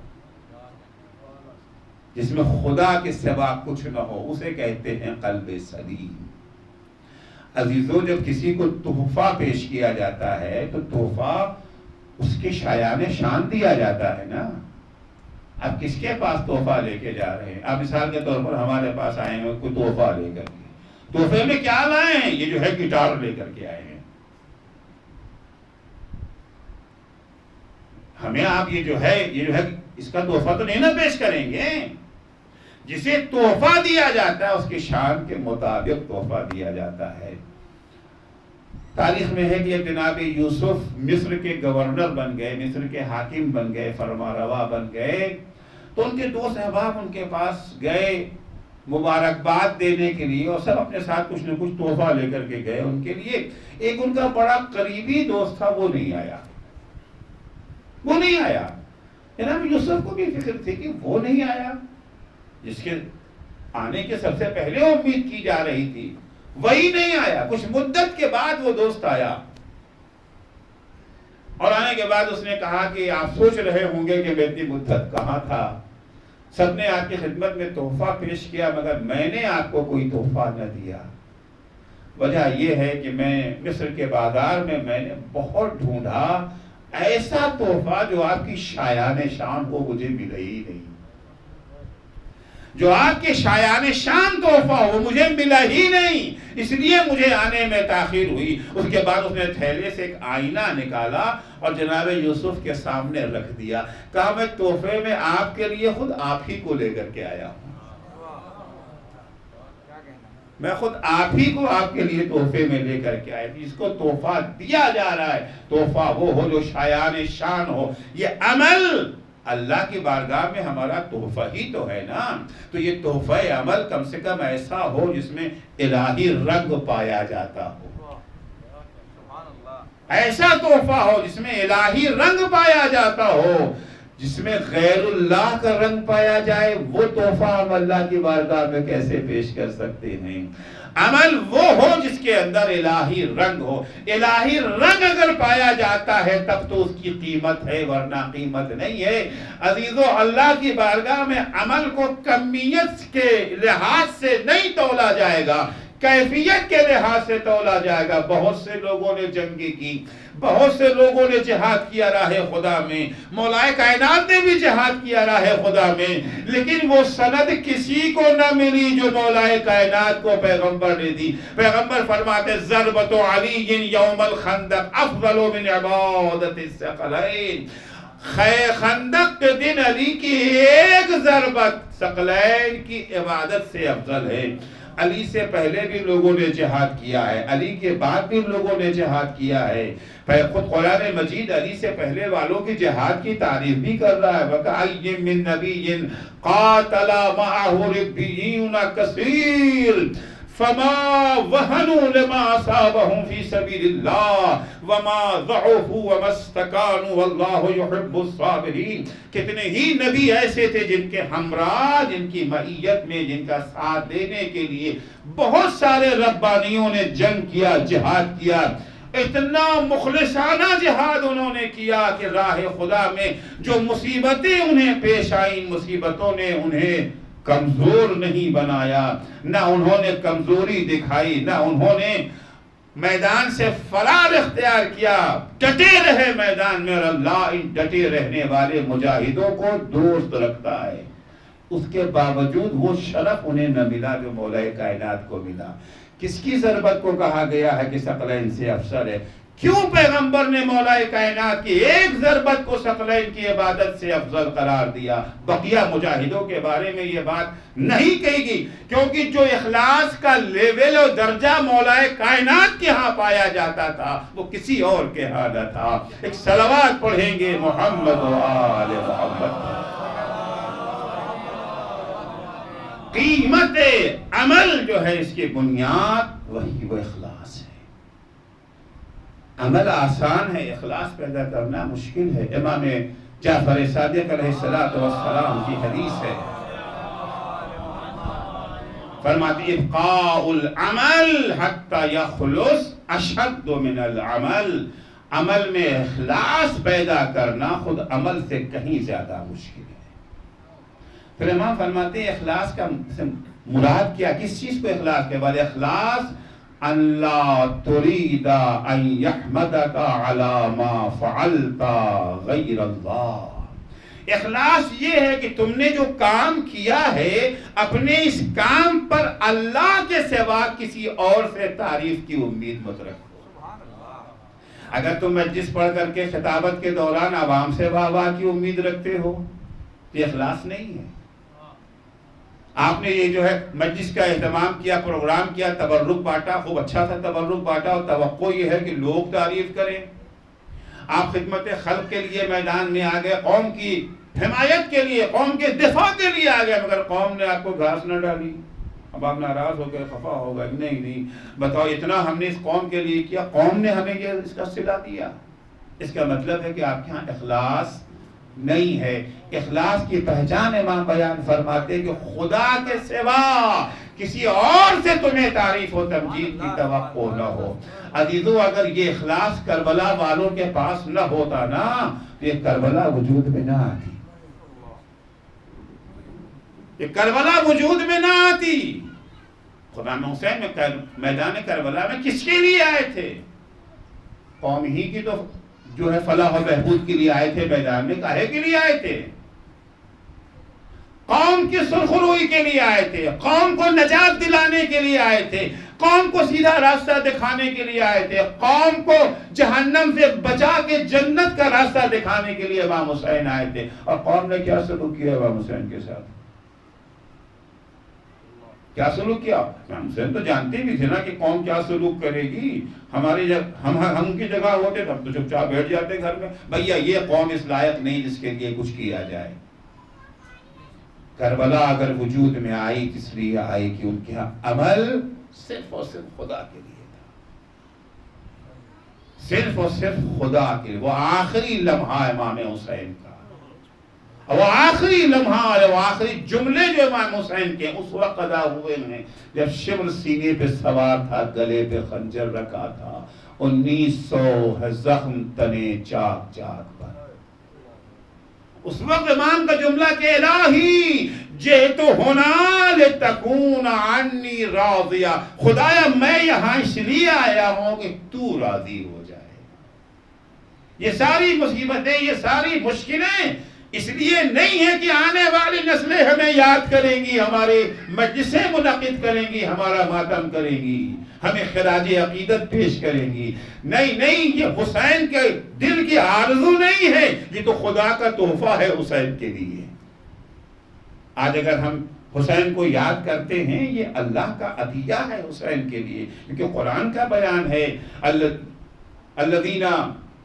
جس میں خدا کے سوا کچھ نہ ہو، اسے کہتے ہیں قلب سلیم۔ عزیزو، جب کسی کو تحفہ پیش کیا جاتا ہے تو تحفہ اس کے شایان شان دیا جاتا ہے نا۔ اب کس کے پاس تحفہ لے کے جا رہے ہیں؟ آپ مثال کے طور پر ہمارے پاس آئے ہیں کوئی تحفہ لے کر کے، تحفے میں کیا لائے ہیں؟ یہ جو ہے گٹار لے کر کے آئے ہیں۔ ہمیں آپ یہ جو ہے اس کا تحفہ تو نہیں نہ پیش کریں گے۔ جسے تحفہ دیا جاتا ہے اس کی شان کے مطابق تحفہ دیا جاتا ہے۔ تاریخ میں ہے کہ جناب یوسف مصر کے گورنر بن گئے، مصر کے حاکم بن گئے، فرما روا بن گئے، تو ان کے دوست احباب ان کے پاس گئے مبارکباد دینے کے لیے، اور سب اپنے ساتھ کچھ نہ کچھ تحفہ لے کر کے گئے ان کے لیے۔ ایک ان کا بڑا قریبی دوست تھا، وہ نہیں آیا، وہ نہیں آیا۔ جناب یوسف کو بھی فکر تھی کہ وہ نہیں آیا، جس کے آنے کے سب سے پہلے امید کی جا رہی تھی، وہی نہیں آیا. کچھ مدت کے بعد وہ دوست آیا اور آنے کے بعد اس نے کہا کہ آپ سوچ رہے ہوں گے کہ میں اتنی مدت کہاں تھا, سب نے آپ کی خدمت میں تحفہ پیش کیا مگر میں نے آپ کو کوئی تحفہ نہ دیا. وجہ یہ ہے کہ میں مصر کے بازار میں نے بہت ڈھونڈا, ایسا تحفہ جو آپ کی شایان شان ہو مجھے ملا ہی نہیں. جو آپ کے شایان شان تحفہ ہو مجھے ملا ہی نہیں, اس لیے مجھے آنے میں تاخیر ہوئی. اس کے بعد اس نے تھیلے سے ایک آئینہ نکالا اور جناب یوسف کے سامنے رکھ دیا. کہا میں تحفے میں آپ کے لیے خود آپ ہی کو لے کر کے آیا ہوں, میں خود آپ ہی کو آپ کے لیے تحفے میں لے کر کے آیا. جس کو تحفہ دیا جا رہا ہے تحفہ وہ ہو جو شایان شان ہو. یہ عمل اللہ کی بارگاہ میں ہمارا تحفہ ہی تو ہے نا. تو یہ تحفہ عمل کم سے کم ایسا ہو جس میں الہی رنگ پایا جاتا ہو, ایسا تحفہ ہو جس میں الہی رنگ پایا جاتا ہو. جس میں غیر اللہ کا رنگ پایا جائے وہ تحفہ ہم اللہ کی بارگاہ میں کیسے پیش کر سکتے ہیں. عمل وہ ہو جس کے اندر الہی رنگ ہو. الہی رنگ اگر پایا جاتا ہے تب تو اس کی قیمت ہے, ورنہ قیمت نہیں ہے. عزیزو, اللہ کی بارگاہ میں عمل کو کمیت کے لحاظ سے نہیں تولا جائے گا, کیفیت کے لحاظ سے تولا جائے گا. بہت سے لوگوں نے جنگیں کی, بہت سے لوگوں نے جہاد کیا راہ خدا میں, مولائے کائنات نے بھی جہاد کیا راہ خدا میں, لیکن وہ سند کسی کو نہ ملی جو مولائے کائنات کو پیغمبر نے دی. پیغمبر فرماتے ضربت علی یوم الخندق افضل من عبادت الثقلین. خندق کے دن علی کی ایک ضربت ثقلین کی عبادت سے افضل ہے. علی سے پہلے بھی لوگوں نے جہاد کیا ہے, علی کے بعد بھی لوگوں نے جہاد کیا ہے. خود قرآن مجید علی سے پہلے والوں کی جہاد کی تعریف بھی کر رہا ہے. وَكَأَيٍّ مِّن نَبِيٍّ قَاتَلَ مَعَهُ رِبِّيُّونَ كَثِيرٌ فَمَا وَهَنُوا لِمَا أَصَابَهُمْ فِي سَبِيلِ اللَّهِ وَمَا ضَعُفُوا وَمَا اسْتَكَانُوا وَاللَّهُ يُحِبُّ الصَّابِرِينَ. کتنے ہی نبی ایسے تھے جن کے ہمراہ, جن کی معیت میں, جن کا ساتھ دینے کے لیے بہت سارے ربانیوں نے جنگ کیا, جہاد کیا. اتنا مخلصانہ جہاد انہوں نے کیا کہ راہ خدا میں جو مصیبتیں انہیں پیش آئیں, مصیبتوں نے انہیں کمزور نہیں بنایا, نہ انہوں نے کمزوری دکھائی, نہ انہوں نے میدان سے فرار اختیار کیا, ڈٹے رہے میدان میں. اور اللہ ان ڈٹے رہنے والے مجاہدوں کو دوست رکھتا ہے. اس کے باوجود وہ شرف انہیں نہ ملا جو مولائے کائنات کو ملا. کس کی ضربت کو کہا گیا ہے کہ ثقلین سے افضل ہے؟ کیوں پیغمبر نے مولا کائنات کی ایک ضربت کو ثقلین کی عبادت سے افضل قرار دیا؟ بقیہ مجاہدوں کے بارے میں یہ بات نہیں کہی گئی، کیونکہ جو اخلاص کا لیول و درجہ مولا کائنات کے ہاں پایا جاتا تھا وہ کسی اور کے ہاں نہ تھا۔ ایک صلوات پڑھیں گے محمد و آل محمد۔ قیمت عمل جو ہے اس کی بنیاد وہی وہ اخلاص ہے۔ عمل آسان ہے، اخلاص پیدا کرنا مشکل ہے۔ امام جعفر صادق علیہ السلام کی حدیث ہے، فرماتی ابقاء العمل حتی یخلص اشد من العمل۔ عمل میں اخلاص پیدا کرنا خود عمل سے کہیں زیادہ مشکل ہے۔ پھر امام فرماتے ہیں اخلاص کا مراد کیا، کس چیز کو اخلاص کے بعد؟ اخلاص اللہ تريد ان يحمدك على ما فعلت غیر اللہ۔ اخلاص یہ ہے کہ تم نے جو کام کیا ہے اپنے اس کام پر اللہ کے سوا کسی اور سے تعریف کی امید مت رکھو۔ اگر تم مجلس پڑھ کر کے خطابت کے دوران عوام سے واہ واہ کی امید رکھتے ہو تو اخلاص نہیں ہے۔ آپ نے یہ جو ہے مجلس کا اہتمام کیا، پروگرام کیا، تبرک بانٹا، خوب اچھا سا تبرک بانٹا، اور توقع یہ ہے کہ لوگ تعریف کریں۔ آپ خدمت خلق کے لیے میدان میں آ گئے، قوم کی حمایت کے لیے، قوم کے دفاع کے لیے آ گئے، مگر قوم نے آپ کو گھاس نہ ڈالی، اب آپ ناراض ہو گئے، خفا ہو گئے۔ نہیں بتاؤ، اتنا ہم نے اس قوم کے لیے کیا، قوم نے ہمیں یہ اس کا صلہ دیا۔ اس کا مطلب ہے کہ آپ کے ہاں اخلاص نہیں ہے۔ اخلاص کی پہچان امام بیان فرماتے کہ خدا کے سوا کسی اور سے تمہیں تعریف و تمجید کی توقع نہ ہو۔ عزیزو، اگر یہ اخلاص کربلا والوں کے پاس نہ ہوتا نا تو یہ کربلا وجود میں نہ آتی، یہ کربلا وجود میں نہ آتی۔ خدا حسین میں میدان کربلا میں کس کے لیے آئے تھے؟ قوم ہی کی تو جو ہے فلاح و بہبود کے لیے آئے تھے، میدان میں کاہے کے لیے آئے تھے؟ قوم کی سرخروئی کے لیے آئے تھے، قوم کو نجات دلانے کے لیے آئے تھے، قوم کو سیدھا راستہ دکھانے کے لیے آئے تھے، قوم کو جہنم سے بچا کے جنت کا راستہ دکھانے کے لیے امام حسین آئے تھے۔ اور قوم نے کیا سلوک کیا امام حسین کے ساتھ؟ کیا سلوک کیا؟ امام حسین تو جانتے بھی تھے نا کہ قوم کیا سلوک کرے گی۔ ہماری ہم کی جگہ ہوتے تب تو چپ چاپ بیٹھ جاتے گھر میں، بھیا یہ قوم اس لائق نہیں جس کے لیے کچھ کیا جائے۔ کربلا اگر وجود میں آئی اس لیے آئی کہ ان کے عمل صرف اور صرف خدا کے لیے تھا، صرف اور صرف خدا کے لیے۔ وہ آخری لمحہ امام حسین کا، وہ آخری لمحہ اور وہ آخری جملے جو امام حسین کے اس وقت ادا ہوئے ہیں جب شمر سینے پہ سوار تھا، گلے پہ خنجر رکھا تھا، 1900 زخم تنے چاک چاک پر۔ اس وقت امام کا جملہ کہ الہی جئت ہونا لتکون عنی راضیہ، خدایا میں یہاں اس لیے آیا ہوں کہ تو راضی ہو جائے۔ یہ ساری مصیبتیں، یہ ساری مشکلیں اس لیے نہیں ہے کہ آنے والی نسلیں ہمیں یاد کریں گی، ہمارے مجلسیں منعقد کریں گی، ہمارا ماتم کریں گی، ہمیں خراج عقیدت پیش کریں گی۔ نہیں نہیں، یہ حسین کے دل کی آرزو نہیں ہے، یہ تو خدا کا تحفہ ہے حسین کے لیے۔ آج اگر ہم حسین کو یاد کرتے ہیں یہ اللہ کا عطیہ ہے حسین کے لیے، کیونکہ قرآن کا بیان ہے الذین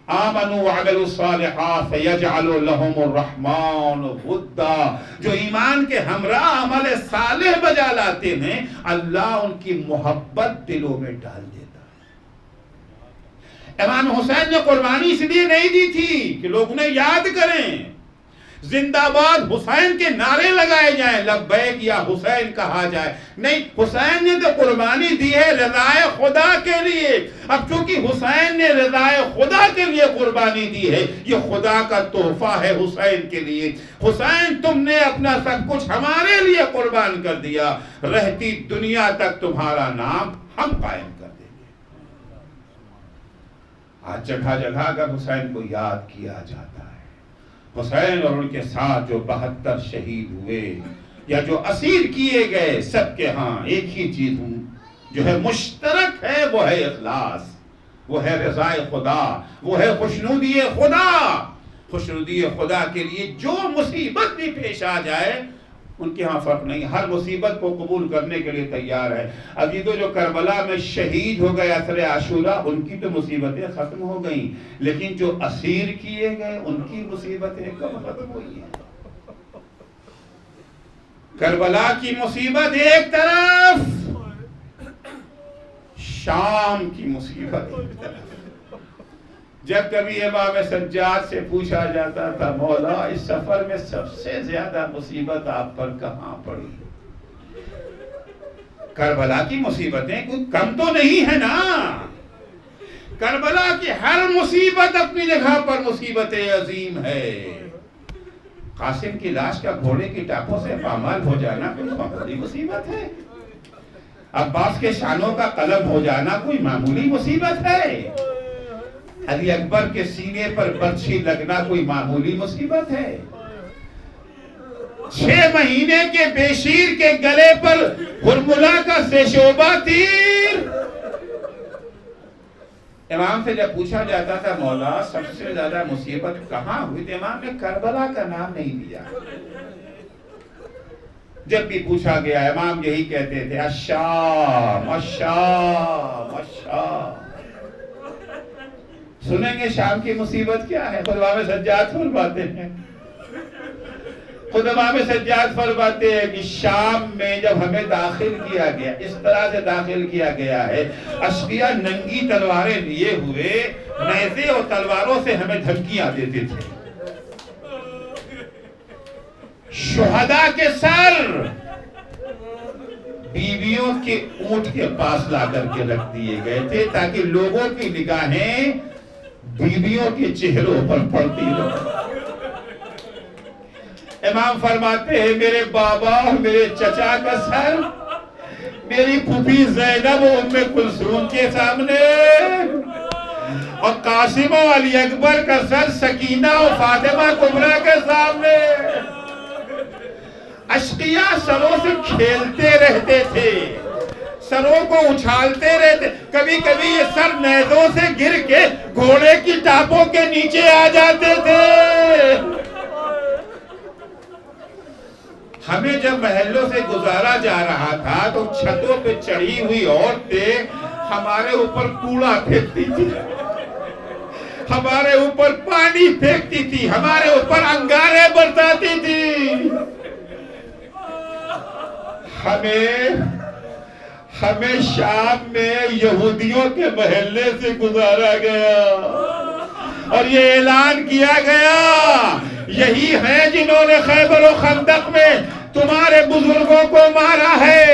آمنوا وعملوا الصالحات فیجعل لهم الرحمن ودا، جو ایمان کے ہمراہ عمل صالح بجا لاتے ہیں اللہ ان کی محبت دلوں میں ڈال دیتا ہے۔ امام حسین نے قربانی اس لیے نہیں دی تھی کہ لوگ انہیں یاد کریں، زندہ باد حسین کے نعرے لگائے جائیں، لبیک یا حسین کہا جائے، نہیں، حسین نے تو قربانی دی ہے رضائے خدا کے لیے۔ اب چونکہ حسین نے رضائے خدا کے لیے قربانی دی ہے، یہ خدا کا تحفہ ہے حسین کے لیے۔ حسین تم نے اپنا سب کچھ ہمارے لیے قربان کر دیا، رہتی دنیا تک تمہارا نام ہم قائم کر دیں گے۔ آج جگہ جگہ اگر حسین کو یاد کیا جاتا ہے، حسین اور ان کے ساتھ جو 72 شہید ہوئے یا جو اسیر کیے گئے، سب کے ہاں ایک ہی چیز جو ہے مشترک ہے، وہ ہے اخلاص، وہ ہے رضائے خدا، وہ ہے خوشنودی خدا۔ خوشنودی خدا کے لیے جو مصیبت بھی پیش آ جائے ان کے ہاں فرق نہیں، ہر مصیبت کو قبول کرنے کے لیے تیار ہے۔ ابھی تو جو کربلا میں شہید ہو گئے عصر عاشورہ، ان کی تو مصیبتیں ختم ہو گئیں، لیکن جو اسیر کیے گئے ان کی مصیبتیں کب ختم ہوئی ہیں؟ کربلا کی مصیبت ایک طرف، شام کی مصیبت ایک طرف۔ جب کبھی امام سجاد سے پوچھا جاتا تھا مولا اس سفر میں سب سے زیادہ مصیبت آپ پر کہاں پڑی؟ کربلا کی مصیبتیں کوئی کم تو نہیں ہے نا، کربلا کی ہر مصیبت اپنی جگہ پر مصیبت عظیم ہے۔ قاسم کی لاش کا گھوڑے کی ٹاپوں سے پامال ہو جانا کوئی معمولی مصیبت ہے؟ عباس کے شانوں کا قلم ہو جانا کوئی معمولی مصیبت ہے؟ علی اکبر کے سینے پر برچھی لگنا کوئی معمولی مصیبت ہے؟ 6 مہینے کے بیشیر کے گلے پر ہرملا کا سیشوبہ تیر۔ امام سے جب پوچھا جاتا تھا مولا سب سے زیادہ مصیبت کہاں ہوئی، تو امام نے کربلا کا نام نہیں لیا۔ جب بھی پوچھا گیا امام یہی کہتے تھے الشام الشام الشام۔ سنیں گے شام کی مصیبت کیا ہے؟ خود امام سجاد فرماتے ہیں، خود امام سجاد فرماتے ہیں کہ شام میں جب ہمیں داخل کیا گیا، اس طرح سے داخل کیا گیا ہے، اشقیاء ننگی تلواریں لیے ہوئے نیزے اور تلواروں سے ہمیں دھمکیاں دیتے تھے۔ شہداء کے سر بیویوں کے اونٹ کے پاس لا کر کے رکھ دیے گئے تھے تاکہ لوگوں کی نگاہیں بیویوں کے چہروں پر پڑتی رہے۔ امام فرماتے ہیں میرے بابا اور میرے چچا کا سر میری پھوپھی زینب و ام کلثوم کے سامنے، اور قاسم و علی اکبر کا سر سکینہ و فاطمہ کبریٰ کے سامنے۔ اشقیاء سروں سے کھیلتے رہتے تھے، سروں کو اچھالتے رہتے، کبھی کبھی یہ سر نیزوں سے گر کے گھوڑے کی ٹاپوں کے نیچے آ جاتے تھے۔ ہمیں جب محلوں سے گزارا جا رہا تھا تو چھتوں پہ چڑھی ہوئی عورتیں ہمارے اوپر کوڑا پھینکتی تھی، ہمارے اوپر پانی پھینکتی تھی، ہمارے اوپر انگارے برساتی تھی۔ ہمیں شام میں یہودیوں کے محلے سے گزارا گیا اور یہ اعلان کیا گیا یہی ہیں جنہوں نے خیبر و خندق میں تمہارے بزرگوں کو مارا ہے،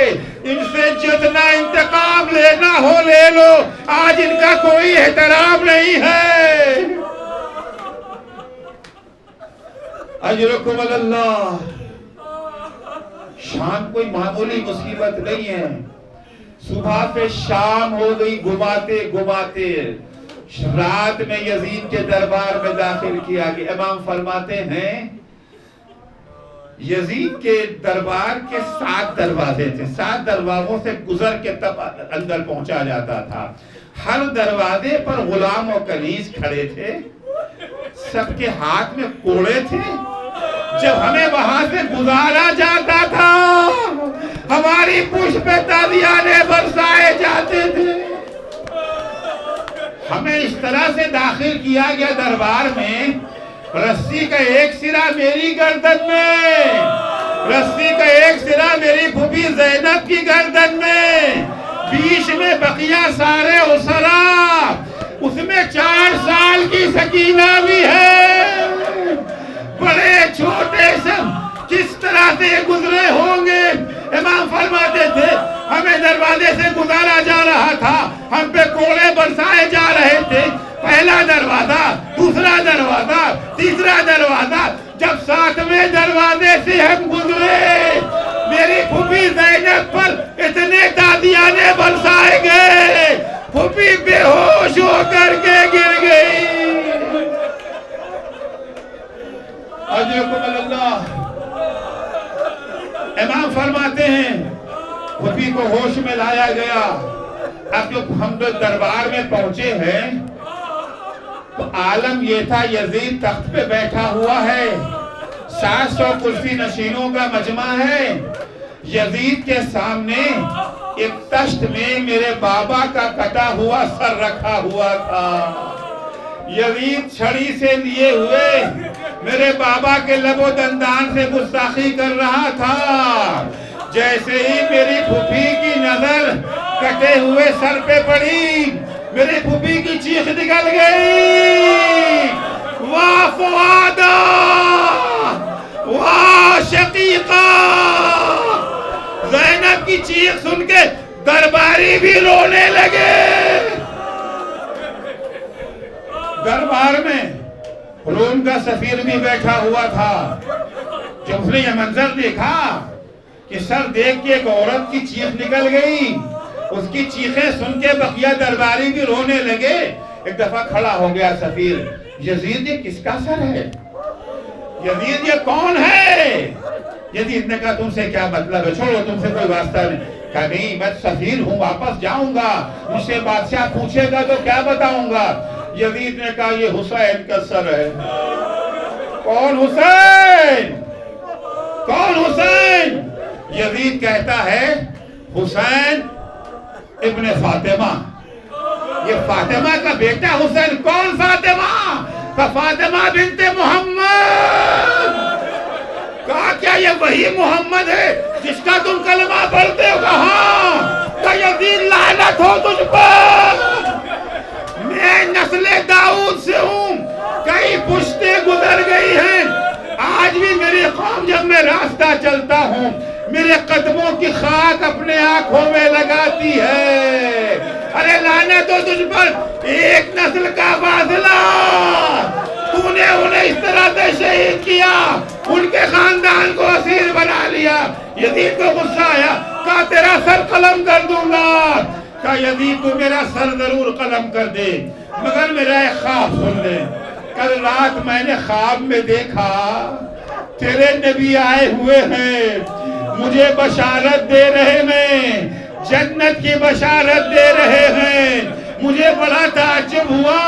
ان سے جتنا انتقام لینا ہو لے لو، آج ان کا کوئی احترام نہیں ہے۔ اجرکم اللہ۔ شام کوئی معمولی مصیبت نہیں ہے، صبح سے شام ہو گئی گھماتے گھماتے، رات میں یزید کے دربار میں داخل کیا گیا۔ امام فرماتے ہیں یزید کے دربار کے 7 دروازے تھے، 7 دروازوں سے گزر کے تب اندر پہنچا جاتا تھا۔ ہر دروازے پر غلام و کنیز کھڑے تھے، سب کے ہاتھ میں کوڑے تھے۔ جب ہمیں وہاں سے گزارا جاتا تھا ہماری پشت پہ تازیانے برسائے جاتے تھے۔ ہمیں اس طرح سے داخل کیا گیا دربار میں، رسی کا ایک سرا میری گردن میں، رسی کا ایک سرا میری پھوپھی زینب کی گردن میں، بیچ میں بقیہ سارے اسرا، اس میں 4 سال کی سکینہ بھی ہے۔ بڑے چھوٹے سب کس طرح سے گزرے ہوں گے۔ امام فرماتے تھے ہمیں دروازے سے گزارا جا رہا تھا، ہم پہ کوڑے برسائے جا رہے تھے، پہلا دروازہ، دوسرا دروازہ، تیسرا دروازہ، جب 7ویں دروازے سے ہم گزرے میری پھوپھی زینب پر اتنے تازیانے برسائے گئے، پھوپھی بے ہوش ہو کر کے گر گئی۔ اجرکم اللہ۔ امام فرماتے ہیں پھوپھی کو ہوش میں لایا گیا۔ اب جو ہم دربار میں پہنچے ہیں تو عالم یہ تھا یزید تخت پہ بیٹھا ہوا ہے، 700 کرسی نشینوں کا مجمع ہے، یزید کے سامنے ایک تشت میں میرے بابا کا کٹا ہوا سر رکھا ہوا تھا۔ یزید چھڑی سے لیے ہوئے میرے بابا کے لب و دندان سے گستاخی کر رہا تھا۔ جیسے ہی میری پھوپھی کی نظر کٹے ہوئے سر پہ پڑی، میری پھوپھی کی چیخ نکل گئی، واہ فؤادا واہ شقیقا۔ زینب کی چیخ سن کے درباری بھی رونے لگے۔ دربار میں روم کا سفیر بھی بیٹھا ہوا تھا۔ جب اس نے یہ منظر دیکھا کہ سر دیکھ کے ایک عورت کی چیخ نکل گئی، اس کی چیخیں سن کے بقیہ درباری بھی رونے لگے، ایک دفعہ کھڑا ہو گیا سفیر، یزید یہ کس کا سر ہے؟ یزید یہ کون ہے؟ یزید نے کہا تم سے کیا مطلب ہے، چھوڑو تم سے کوئی واسطہ نہیں۔ کہا نہیں میں سفیر ہوں، واپس جاؤں گا، مجھ سے بادشاہ پوچھے گا تو کیا بتاؤں گا۔ یزید نے کہا یہ حسین کا سر ہے۔ کون حسین؟ کون حسین؟ یزید کہتا ہے حسین ابن فاطمہ، یہ فاطمہ کا بیٹا حسین۔ کون فاطمہ؟ کہا فاطمہ بنت محمد۔ کہا کیا یہ وہی محمد ہے جس کا تم کلمہ پڑھتے ہو؟ کہا کہ یزید لعنت ہو تجھ پر، میں نسل داؤد سے ہوں، کئی پشتیں گزر گئی ہیں، آج بھی میری قوم جب میں راستہ چلتا ہوں میرے قدموں کی خاک اپنے آنکھوں میں لگاتی ہے. ارے لعنت ہو تجھ پر، ایک نسل کا فاصلہ. تو نے انہیں اس طرح سے شہید کیا، ان کے خاندان کو اسیر بنا لیا. یزید کو غصہ آیا، کہا تیرا سر قلم کر دوں گا. کہا یزید تو میرا سر ضرور قلم کر دے مگر میرا ایک خواب سن لے. کل رات میں نے خواب میں دیکھا تیرے نبی آئے ہوئے ہیں، مجھے بشارت دے رہے ہیں، جنت کی بشارت دے رہے ہیں. مجھے بڑا تعجب ہوا،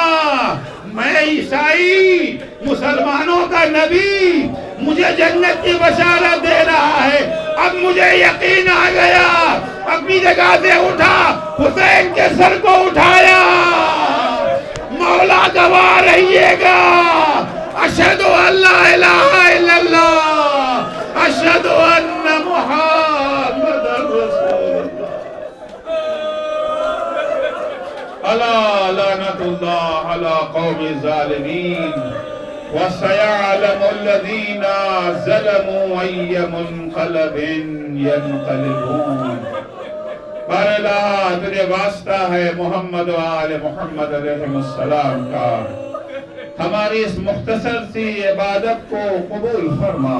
میں عیسائی مسلمانوں کا نبی مجھے جنت کی بشارت دے رہا ہے. اب مجھے یقین آ گیا. اپنی جگہ سے اٹھا، حسین کے سر کو اٹھایا. مولا گواہ رہیے گا، اشہد ان لا الہ الا اللہ، اشہد ان محمد رسول اللہ. الا لعنت اللہ علی قوم الظالمین وسيعلم الذين ظلموا أي منقلب ينقلبون. بار الہ تجھے واسطہ ہے محمد و آل محمد علیہ السلام کا، ہماری اس مختصر سی عبادت کو قبول فرما.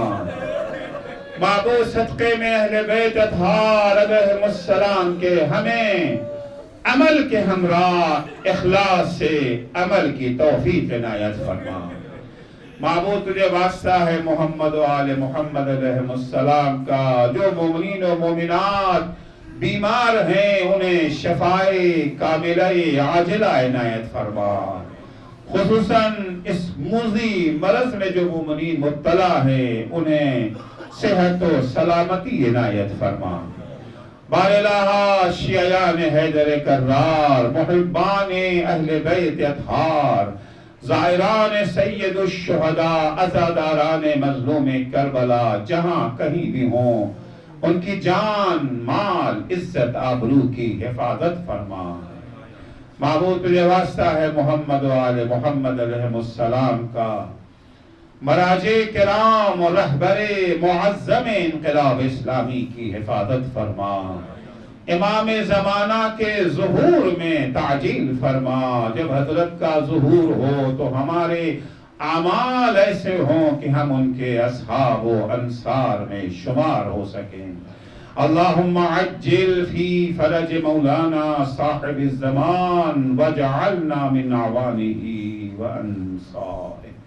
معبود صدقے میں اہل بیت اطہار علیہ السلام کے ہمیں عمل کے ہمراہ اخلاص سے عمل کی توفیق عنایت فرما. معبود تجھے واسطہ ہے محمد و آل محمد علیہ السلام کا، جو مومنین و مومنات بیمار ہیں انہیں شفائے کاملہ عاجلہ عنایت فرما. خصوصاً اس موذی مرض میں جو مومنین مبتلا ہیں انہیں صحت و سلامتی عنایت فرما. بار الہ شیعیان حیدر کرار، محبان اہل بیت اطہار، زائران سید الشہداء، عزاداران مظلوم کربلا جہاں کہیں بھی ہوں ان کی جان مال عزت آبرو کی حفاظت فرما. معبود تجھے واسطہ ہے محمد و آل محمد علیہ السلام کا، مراجع کرام اور رہبر معظم انقلاب اسلامی کی حفاظت فرما. امام زمانہ کے ظہور میں تعجیل فرما. جب حضرت کا ظہور ہو تو ہمارے اعمال ایسے ہوں کہ ہم ان کے اصحاب و انصار میں شمار ہو سکیں. اللہم عجل فی فرج مولانا صاحب الزمان واجعلنا من اعوانہ و انصار.